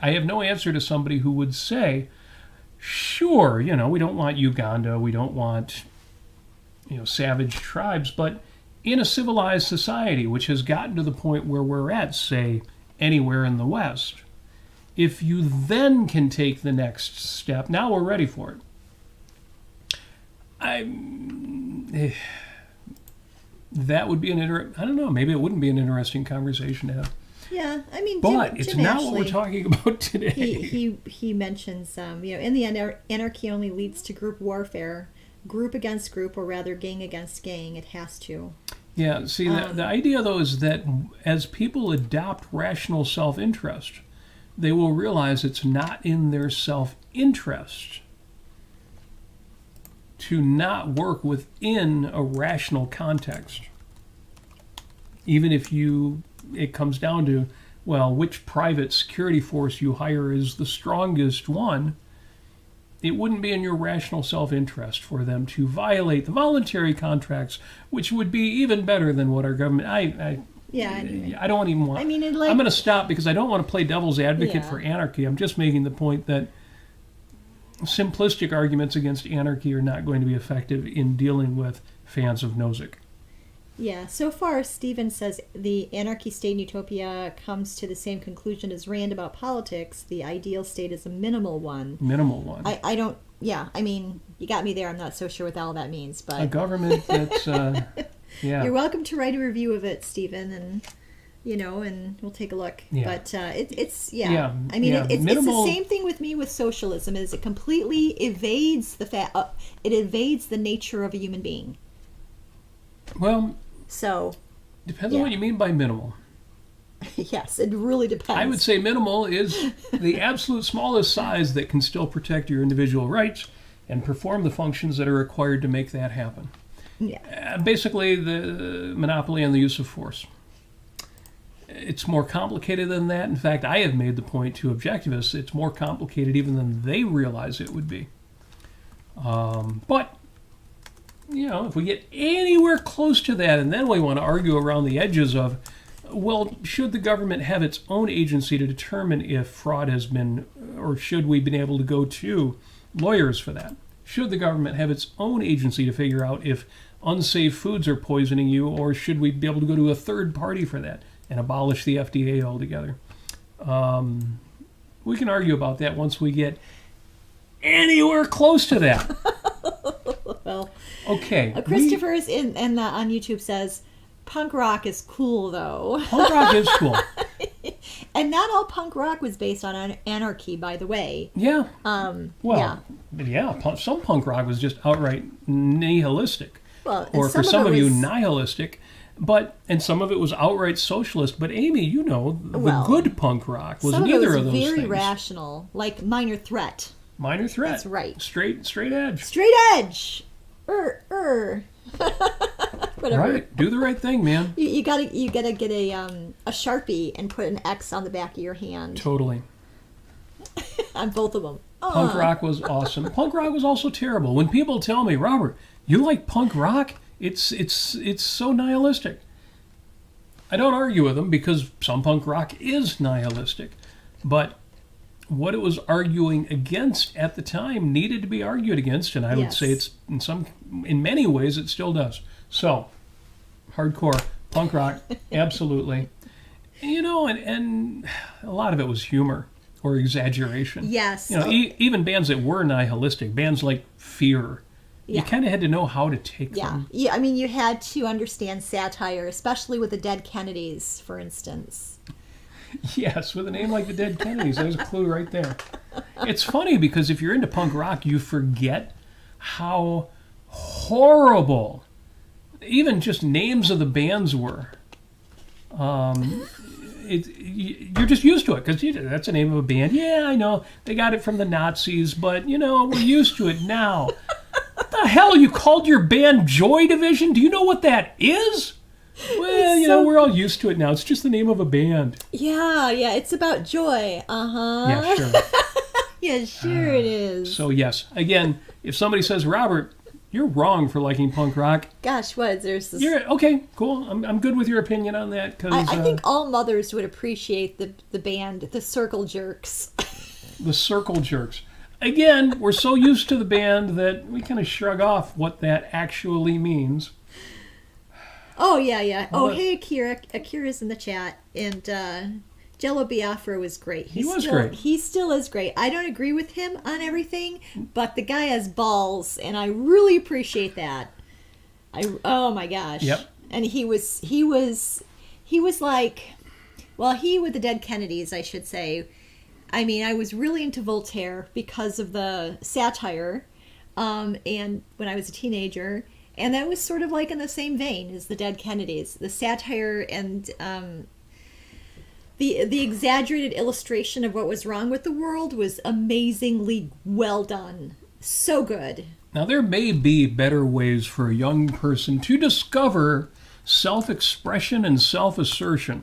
have no answer to somebody who would say, sure, we don't want Uganda, we don't want, savage tribes, but in a civilized society, which has gotten to the point where we're at, say, anywhere in the West, if you then can take the next step, now we're ready for it. That would be I don't know, maybe it wouldn't be an interesting conversation to have.
Yeah, I mean,
but
Jim
it's not
Ashley,
what we're talking about today.
He mentions, in the end, anarchy only leads to group warfare, group against group, or rather gang against gang. It has to.
Yeah, see, the idea, though, is that as people adopt rational self-interest, they will realize it's not in their self-interest to not work within a rational context. Even if it comes down to, well, which private security force you hire is the strongest one, it wouldn't be in your rational self-interest for them to violate the voluntary contracts, which would be even better than what our government... I don't even want... I'm going to stop because I don't want to play devil's advocate for anarchy. I'm just making the point that simplistic arguments against anarchy are not going to be effective in dealing with fans of Nozick.
Yeah, so far Stephen says the anarchy state in utopia comes to the same conclusion as Rand about politics. The ideal state is a minimal one.
Minimal one.
I don't, you got me there. I'm not so sure what all that means. But
a government that's,
You're welcome to write a review of it, Stephen, and and we'll take a look.
Yeah.
But it's yeah.
Yeah,
I mean,
yeah,
it's
minimal-
the same thing with me with socialism. Is it completely evades it evades the nature of a human being.
Well,
So
depends on what you mean by minimal.
yes, it really depends.
I would say minimal is the absolute smallest size that can still protect your individual rights and perform the functions that are required to make that happen.
Yeah.
Basically, the monopoly on the use of force. It's more complicated than that. In fact, I have made the point to objectivists, it's more complicated even than they realize it would be. But, if we get anywhere close to that, and then we want to argue around the edges of, well, should the government have its own agency to determine if fraud has been, or should we be able to go to lawyers for that? Should the government have its own agency to figure out if unsafe foods are poisoning you, or should we be able to go to a third party for that and abolish the FDA altogether? We can argue about that once we get anywhere close to that.
Well,
Okay.
Christopher's on YouTube says, punk rock is cool though.
Punk rock is cool.
And not all punk rock was based on anarchy, by the way.
Yeah.
Yeah.
Some punk rock was just outright nihilistic.
Well,
Or
and
for some
it
of you,
was-
nihilistic. And some of it was outright socialist. But Amy, the
Well,
good punk rock was
some
neither
of
of
it was
those
very
things.
rational, like Minor Threat.
Minor threat.
That's right.
Straight edge.
Straight edge. Whatever.
Right. Do the right thing, man.
You gotta get a Sharpie and put an X on the back of your hand
Totally.
on both of them.
Punk rock was awesome. Punk rock was also terrible. When people tell me, Robert, you like punk rock? It's so nihilistic. I don't argue with them because some punk rock is nihilistic. But what it was arguing against at the time needed to be argued against, and I would
Yes.
say it's in many ways it still does. So, hardcore punk rock, absolutely. And a lot of it was humor or exaggeration.
Yes.
Even bands that were nihilistic, bands like Fear, you
Yeah.
kind of had to know how to take
Yeah.
them.
Yeah. I mean, you had to understand satire, especially with the Dead Kennedys, for instance.
Yes, with a name like the Dead Kennedys, there's a clue right there. It's funny because if you're into punk rock, you forget how horrible even just names of the bands were. You're just used to it because that's the name of a band. Yeah, I know they got it from the Nazis, but we're used to it now. What the hell? You called your band Joy Division? Do you know what that is? Well, we're all used to it now. It's just the name of a band.
Yeah. It's about joy.
Yeah, sure.
Yeah, sure it is.
So yes, again, if somebody says, Robert, you're wrong for liking punk rock,
Gosh, what? There's this.
you're okay, cool. I'm good with your opinion on that because
I think all mothers would appreciate the band, the Circle Jerks.
the Circle Jerks. Again, we're so used to the band that we kind of shrug off what that actually means.
Oh, yeah.
Well,
Hey, Akira. Akira's in the chat. And Jello Biafra was great.
He was great.
He still is great. I don't agree with him on everything, but the guy has balls, and I really appreciate that. Oh, my gosh.
Yep.
And he was like, well, he with the Dead Kennedys, I should say. I mean, I was really into Voltaire because of the satire, and when I was a teenager, and that was sort of like in the same vein as the Dead Kennedys. The satire and the exaggerated illustration of what was wrong with the world was amazingly well done. So good.
Now, there may be better ways for a young person to discover self-expression and self-assertion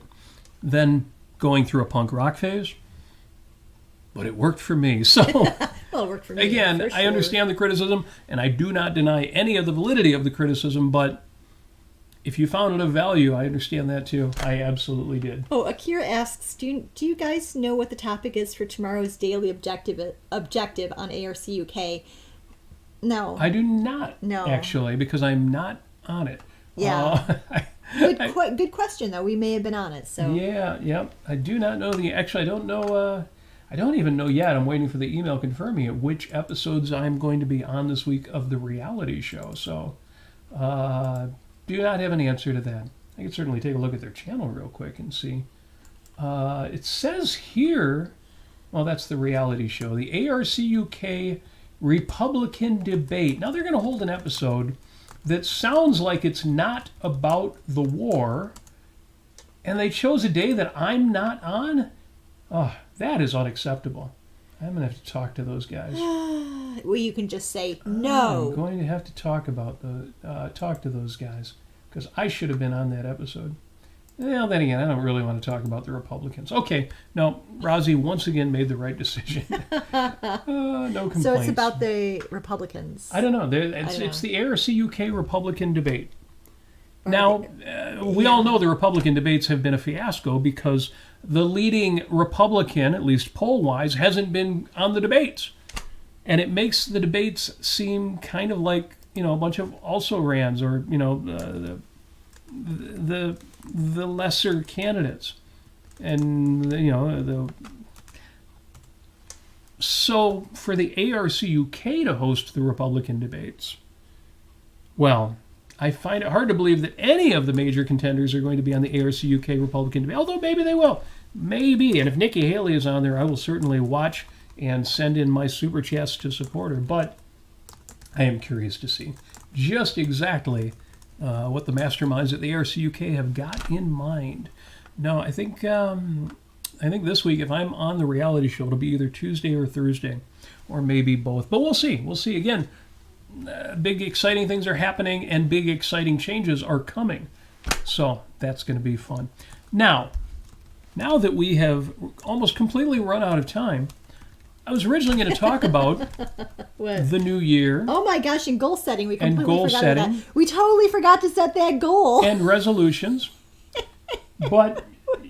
than going through a punk rock phase. But it worked for me. So,
Well, it worked for me.
again,
for
I
sure.
understand the criticism, and I do not deny any of the validity of the criticism, but if you found it of value, I understand that too. I absolutely did.
Oh, Akira asks, do you guys know what the topic is for tomorrow's daily objective on ARC UK? No.
I do not,
No.
actually, because I'm not on it.
Yeah. Good question, though. We may have been on it, so.
Yeah. I do not know actually, I don't know, I don't even know yet. I'm waiting for the email confirming it, which episodes I'm going to be on this week of the reality show. So, do not have an answer to that. I could certainly take a look at their channel real quick and see. It says here, well, that's the reality show, the ARCUK Republican Debate. Now they're going to hold an episode that sounds like it's not about the war, and they chose a day that I'm not on? Oh, that is unacceptable. I'm going to have to talk to those guys.
Well, you can just say no.
I'm going to have to talk to those guys, because I should have been on that episode. Well, then again, I don't really want to talk about the Republicans. Okay, no, Rosie once again made the right decision. No complaints.
So it's about the Republicans.
I don't know. It's the ARCUK Republican debate. Now, we all know the Republican debates have been a fiasco because the leading Republican, at least poll-wise, hasn't been on the debates. And it makes the debates seem kind of like, a bunch of also-rans or, the lesser candidates. And, so for the ARCUK to host the Republican debates, well, I find it hard to believe that any of the major contenders are going to be on the ARCUK Republican debate, although maybe they will. Maybe. And if Nikki Haley is on there, I will certainly watch and send in my super chats to support her. But I am curious to see just exactly what the masterminds at the ARCUK have got in mind. No, I think this week, if I'm on the reality show, it'll be either Tuesday or Thursday, or maybe both. But we'll see. We'll see. Again, big exciting things are happening, and big exciting changes are coming. So that's going to be fun. Now that we have almost completely run out of time, I was originally going to talk about the new year.
Oh my gosh, and goal setting. We completely forgot
setting,
about that. We totally forgot to set that goal.
And resolutions. But,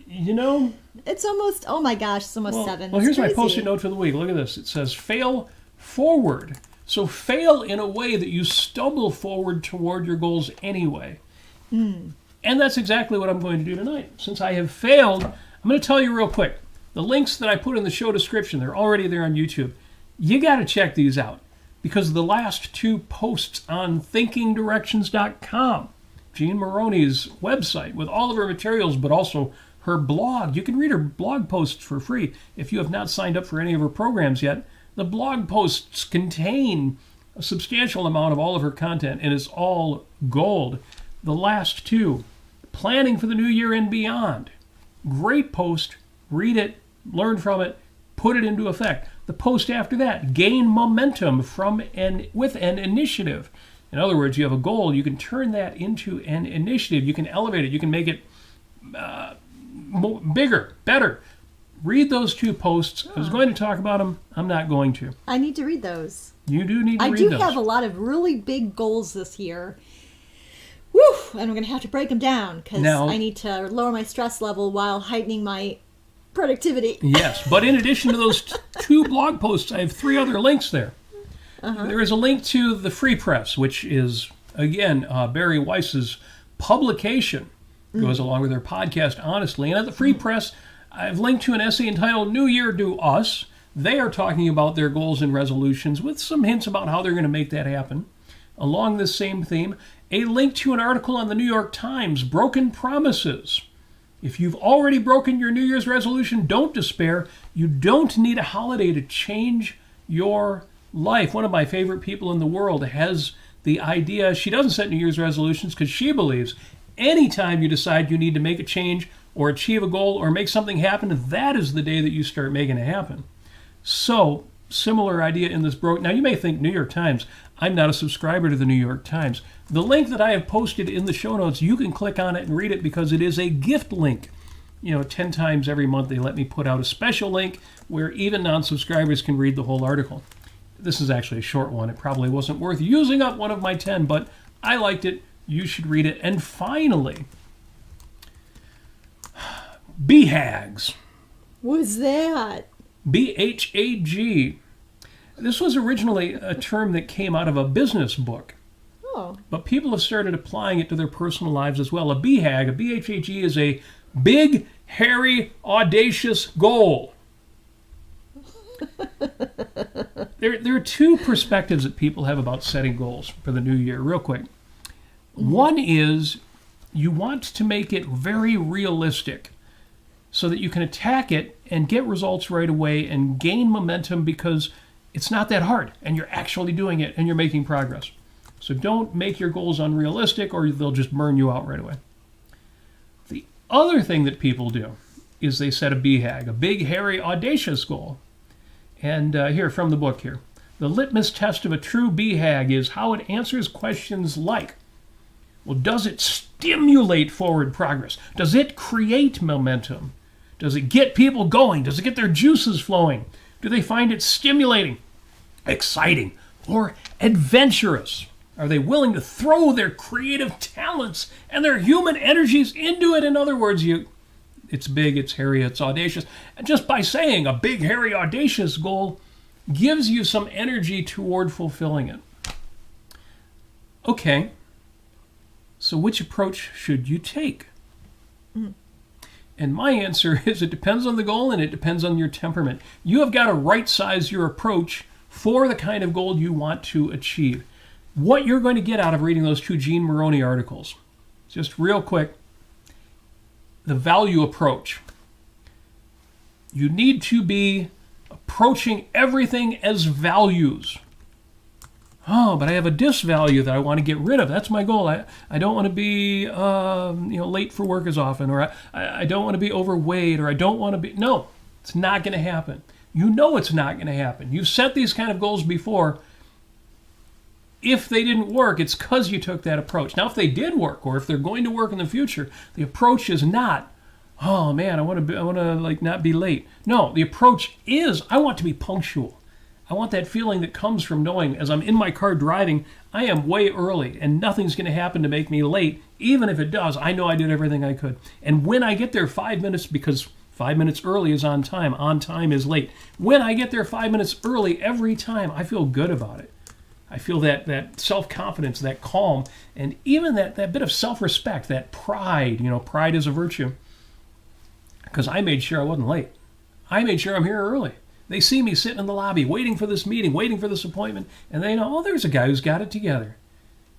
it's almost, oh my gosh, it's almost 7.
Well, here's my Post-it note for the week. Look at this. It says, fail forward. So fail in a way that you stumble forward toward your goals anyway. And that's exactly what I'm going to do tonight. Since I have failed, I'm going to tell you real quick. The links that I put in the show description, they're already there on YouTube. You got to check these out, because the last 2 posts on thinkingdirections.com, Jean Maroney's website with all of her materials, but also her blog. You can read her blog posts for free if you have not signed up for any of her programs yet. The blog posts contain a substantial amount of all of her content, and it's all gold. The last 2, planning for the new year and beyond. Great post. Read it, learn from it, put it into effect. The post after that, gain momentum with an initiative. In other words, you have a goal, you can turn that into an initiative. You can elevate it, you can make it bigger, better. Read those 2 posts. I was going to talk about them. I'm not going to.
I need to read those.
You do need to read those.
I do have a lot of really big goals this year. Woo! And I'm going to have to break them down because I need to lower my stress level while heightening my productivity.
Yes, but in addition to those 2 blog posts, I have 3 other links there. There is a link to the Free Press, which is, again, Barry Weiss's publication. Goes along with their podcast, Honestly. And at the Free Press, I've linked to an essay entitled New Year Do Us. They are talking about their goals and resolutions with some hints about how they're going to make that happen. Along this same theme, a link to an article on the New York Times, Broken Promises. If you've already broken your New Year's resolution, don't despair. You don't need a holiday to change your life. One of my favorite people in the world has the idea, she doesn't set New Year's resolutions because she believes anytime you decide you need to make a change or achieve a goal or make something happen, that is the day that you start making it happen. So, similar idea in this Now, you may think New York Times. I'm not a subscriber to the New York Times. The link that I have posted in the show notes, you can click on it and read it because it is a gift link. 10 times every month they let me put out a special link where even non-subscribers can read the whole article. This is actually a short one. It probably wasn't worth using up one of my 10, but I liked it. You should read it. And finally, BHAGs.
What's that?
BHAG. This was originally a term that came out of a business book.
Oh.
But people have started applying it to their personal lives as well. A BHAG, a BHAG, is a big, hairy, audacious goal. There are 2 perspectives that people have about setting goals for the new year, real quick. One is you want to make it very realistic so that you can attack it and get results right away and gain momentum because it's not that hard and you're actually doing it and you're making progress. So don't make your goals unrealistic or they'll just burn you out right away. The other thing that people do is they set a BHAG, a big, hairy, audacious goal. And here, from the book here, the litmus test of a true BHAG is how it answers questions like, well, does it stimulate forward progress? Does it create momentum? Does it get people going? Does it get their juices flowing? Do they find it stimulating, exciting, or adventurous? Are they willing to throw their creative talents and their human energies into it? In other words, it's big, it's hairy, it's audacious. And just by saying a big, hairy, audacious goal gives you some energy toward fulfilling it. Okay, so which approach should you take? And my answer is it depends on the goal and it depends on your temperament. You have got to right-size your approach for the kind of goal you want to achieve. What you're going to get out of reading those 2 Gene Moroney articles, just real quick, the value approach. You need to be approaching everything as values. Oh, but I have a disvalue that I want to get rid of. That's my goal. I don't want to be late for work as often, or I don't want to be overweight, or I don't want to be... No, it's not going to happen. You know it's not going to happen. You've set these kind of goals before. If they didn't work, it's because you took that approach. Now, if they did work, or if they're going to work in the future, the approach is not, oh man, I want to not be late. No, the approach is, I want to be punctual. I want that feeling that comes from knowing as I'm in my car driving, I am way early and nothing's going to happen to make me late. Even if it does, I know I did everything I could. And when I get there 5 minutes, because 5 minutes early is on time is late. When I get there 5 minutes early every time, I feel good about it. I feel that self-confidence, that calm, and even that bit of self-respect, that pride. Pride is a virtue. Because I made sure I wasn't late. I made sure I'm here early. They see me sitting in the lobby, waiting for this meeting, waiting for this appointment, and they know, oh, there's a guy who's got it together.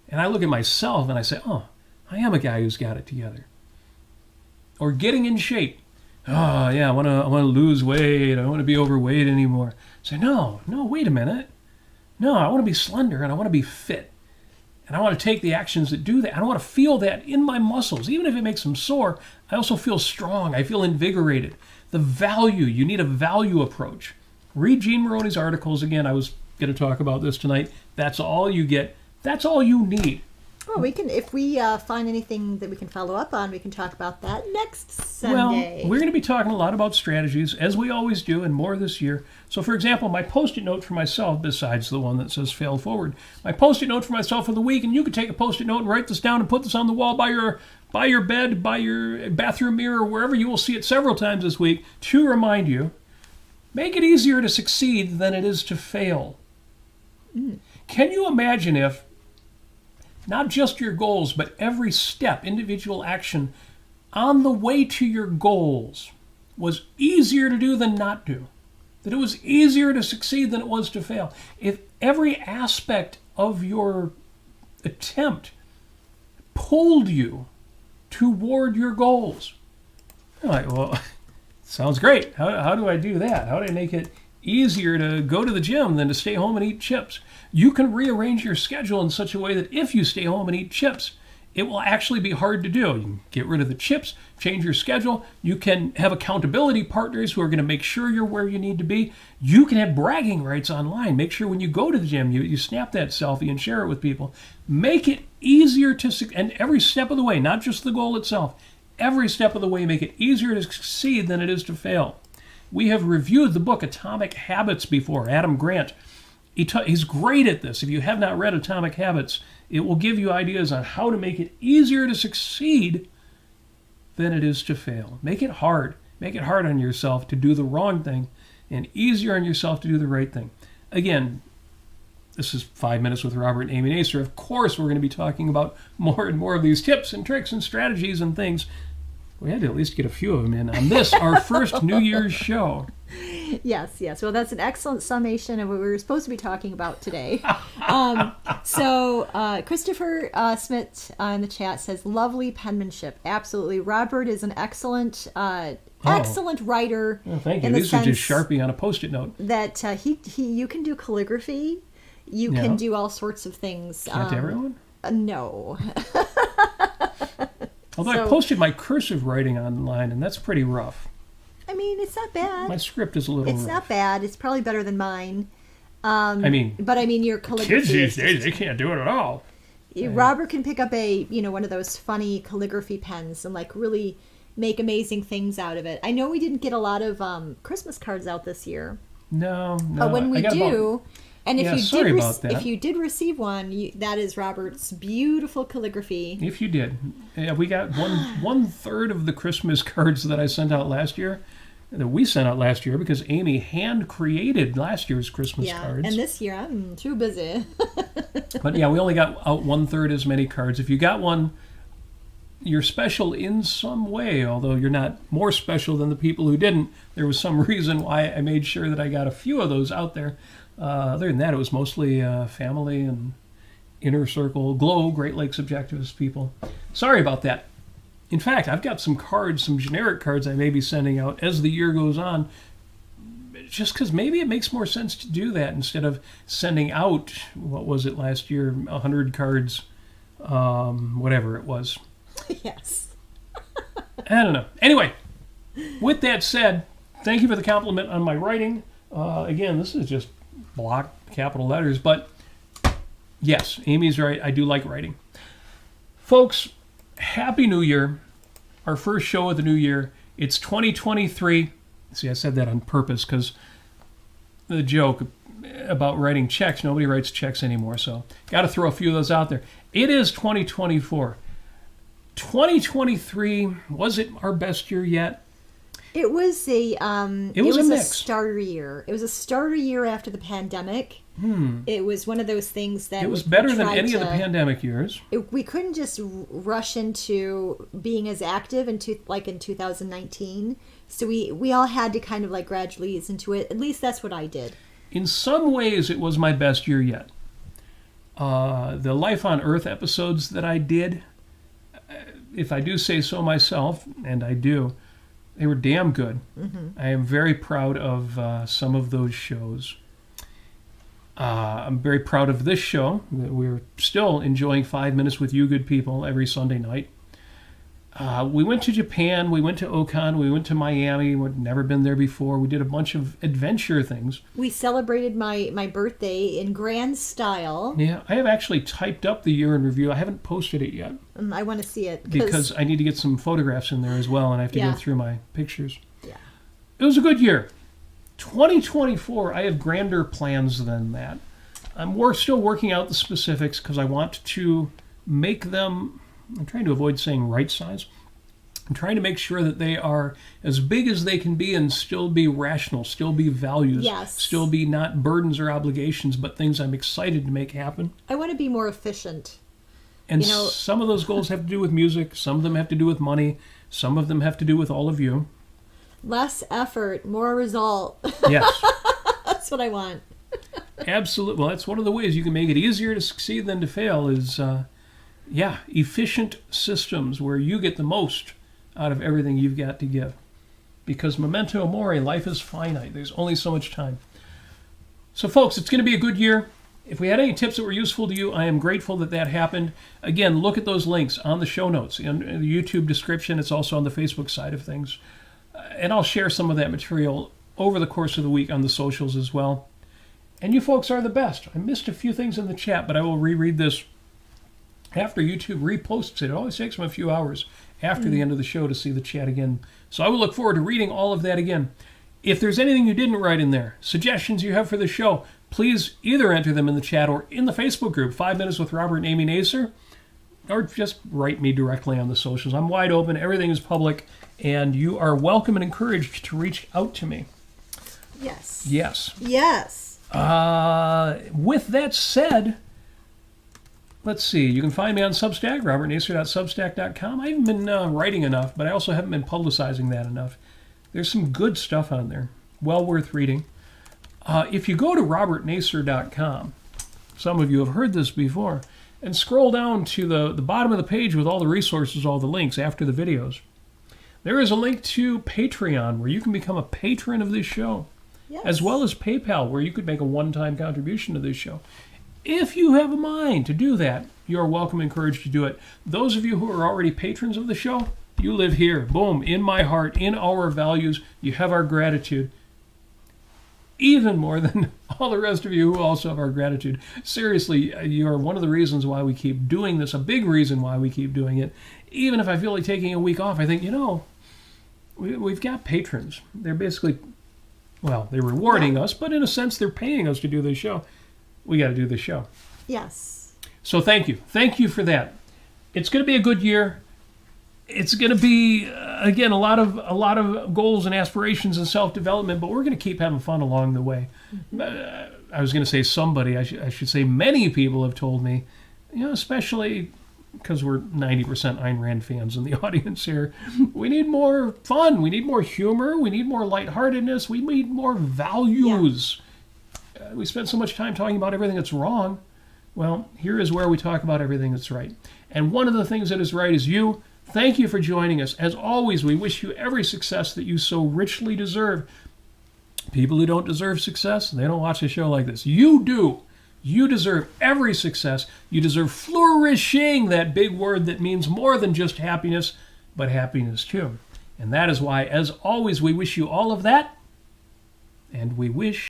And I look at myself and I say, oh, I am a guy who's got it together. Or getting in shape. Oh, yeah, I want to lose weight. I don't want to be overweight anymore. Say, no, wait a minute. No, I want to be slender and I want to be fit. And I want to take the actions that do that. I want to feel that in my muscles. Even if it makes them sore, I also feel strong. I feel invigorated. The value, you need a value approach. Read Gene Moroney's articles. Again, I was going to talk about this tonight. That's all you get. That's all you need.
Well, we can, if we find anything that we can follow up on, we can talk about that next Sunday.
Well, we're going to be talking a lot about strategies, as we always do, and more this year. So, for example, my Post-it note for myself, besides the one that says fail forward, my Post-it note for myself for the week, and you could take a Post-it note and write this down and put this on the wall by your bed, by your bathroom mirror, wherever you will see it several times this week, to remind you, make it easier to succeed than it is to fail. Can you imagine if not just your goals, but every step, individual action on the way to your goals was easier to do than not do? That it was easier to succeed than it was to fail? If every aspect of your attempt pulled you toward your goals. You're like, well, sounds great. How do I do that? How do I make it easier to go to the gym than to stay home and eat chips? You can rearrange your schedule in such a way that if you stay home and eat chips, it will actually be hard to do. You can get rid of the chips, change your schedule. You can have accountability partners who are going to make sure you're where you need to be. You can have bragging rights online. Make sure when you go to the gym, you snap that selfie and share it with people. Make it easier to, and every step of the way, not just the goal itself, every step of the way, make it easier to succeed than it is to fail. We have reviewed the book Atomic Habits before. Adam Grant, he's great at this. If you have not read Atomic Habits, it will give you ideas on how to make it easier to succeed than it is to fail. Make it hard. Make it hard on yourself to do the wrong thing and easier on yourself to do the right thing. Again, this is 5 Minutes with Robert and Amy Nasir. Of course, we're going to be talking about more and more of these tips and tricks and strategies and things We had to at least get a few of them in on this, our first New Year's show.
Yes. Well, that's an excellent summation of what we were supposed to be talking about today. Christopher Smith in the chat says, lovely penmanship. Absolutely. Robert is an excellent writer.
Well, thank you.
In the
These are just
sense
Sharpie on a Post-it note.
that you can do calligraphy. You can do all sorts of things.
Can't everyone?
No.
Although I posted my cursive writing online, and that's pretty rough.
I mean, it's not bad.
My script is a little rough.
It's not bad. It's probably better than mine.
But
your calligraphy.
kids these days, they can't do it at all.
Robert can pick up one of those funny calligraphy pens and like really make amazing things out of it. I know we didn't get a lot of Christmas cards out this year.
No.
But when we do, and if you did receive one, that is Robert's beautiful calligraphy.
If you did, we got one third of the Christmas cards that I sent out last year. That we sent out last year because Amy hand created last year's Christmas cards.
And this year I'm too busy.
But we only got out 1/3 as many cards. If you got one, you're special in some way, although you're not more special than the people who didn't. There was some reason why I made sure that I got a few of those out there. Other than that, it was mostly family and inner circle, GLOW, Great Lakes Objectivist people. Sorry about that. In fact, I've got some cards, some generic cards I may be sending out as the year goes on, just because maybe it makes more sense to do that instead of sending out, what was it last year, 100 cards, whatever it was.
Yes.
I don't know. Anyway, with that said, thank you for the compliment on my writing. Again, this is just block capital letters, but yes, Amy's right. I do like writing. Folks, Happy New Year. Our first show of the new year. It's 2023. See, I said that on purpose because the joke about writing checks, nobody writes checks anymore, so got to throw a few of those out there. It is 2024. 2023, was it our best year yet?
It was a
mix.
starter year. It was a starter year after the pandemic. It was one of those things that
it was better than any of the pandemic years.
We couldn't just rush into being as active in 2019. So we all had to kind of like gradually ease into it. At least that's what I did.
In some ways, it was my best year yet. The Life on Earth episodes that I did, if I do say so myself, and I do, they were damn good. I am very proud of some of those shows. I'm very proud of this show. We're still enjoying 5 Minutes with You Good People every Sunday night. We went to Japan, we went to Okan, we went to Miami. We'd never been there before. We did a bunch of adventure things.
We celebrated my birthday in grand style.
Yeah, I have actually typed up the year in review. I haven't posted it yet.
I want to see it.
Because I need to get some photographs in there as well, and I have to go through my pictures.
Yeah.
It was a good year. 2024, I have grander plans than that. I'm still working out the specifics because I want to make them, I'm trying to avoid saying right size. I'm trying to make sure that they are as big as they can be and still be rational, still be values, still be not burdens or obligations, but things I'm excited to make happen.
I want to be more efficient.
And some of those goals have to do with music, some of them have to do with money, some of them have to do with all of you.
Less effort, more result.
Yes.
That's what I want.
Absolutely. Well, that's one of the ways you can make it easier to succeed than to fail is, efficient systems where you get the most out of everything you've got to give. Because memento mori, life is finite. There's only so much time. So, folks, it's going to be a good year. If we had any tips that were useful to you, I am grateful that happened. Again, look at those links on the show notes, in the YouTube description. It's also on the Facebook side of things. And I'll share some of that material over the course of the week on the socials as well. And you folks are the best. I missed a few things in the chat, but I will reread this after YouTube reposts it. It always takes them a few hours after the end of the show to see the chat again. So I will look forward to reading all of that again. If there's anything you didn't write in there, suggestions you have for the show, please either enter them in the chat or in the Facebook group, 5 Minutes with Robert and Amy Nasir, or just write me directly on the socials. I'm wide open. Everything is public, and you are welcome and encouraged to reach out to me.
Yes.
Yes.
Yes.
With that said, let's see. You can find me on Substack, robertnacer.substack.com. I haven't been writing enough, but I also haven't been publicizing that enough. There's some good stuff on there. Well worth reading. If you go to robertnacer.com, some of you have heard this before, and scroll down to the bottom of the page with all the resources, all the links after the videos, there is a link to Patreon where you can become a patron of this show,
Yes.
as well as PayPal where you could make a one-time contribution to this show. If you have a mind to do that, you're welcome and encouraged to do it. Those of you who are already patrons of the show, you live here. Boom, in my heart, in our values. You have our gratitude. Even more than all the rest of you who also have our gratitude. Seriously, you are one of the reasons why we keep doing this, a big reason why we keep doing it. Even if I feel like taking a week off, I think, we've got patrons. They're basically, well, they're rewarding us, but in a sense, they're paying us to do this show. We got to do this show.
Yes.
So thank you. Thank you for that. It's going to be a good year. It's going to be, again, a lot of goals and aspirations and self-development, but we're going to keep having fun along the way. I was going to say somebody, I should say many people have told me, especially because we're 90% Ayn Rand fans in the audience here, we need more fun, we need more humor, we need more lightheartedness, we need more values. Yeah. We spend so much time talking about everything that's wrong. Well, here is where we talk about everything that's right. And one of the things that is right is you. Thank you for joining us. As always, we wish you every success that you so richly deserve. People who don't deserve success, they don't watch a show like this. You do. You deserve every success. You deserve flourishing, that big word that means more than just happiness, but happiness too. And that is why, as always, we wish you all of that. And we wish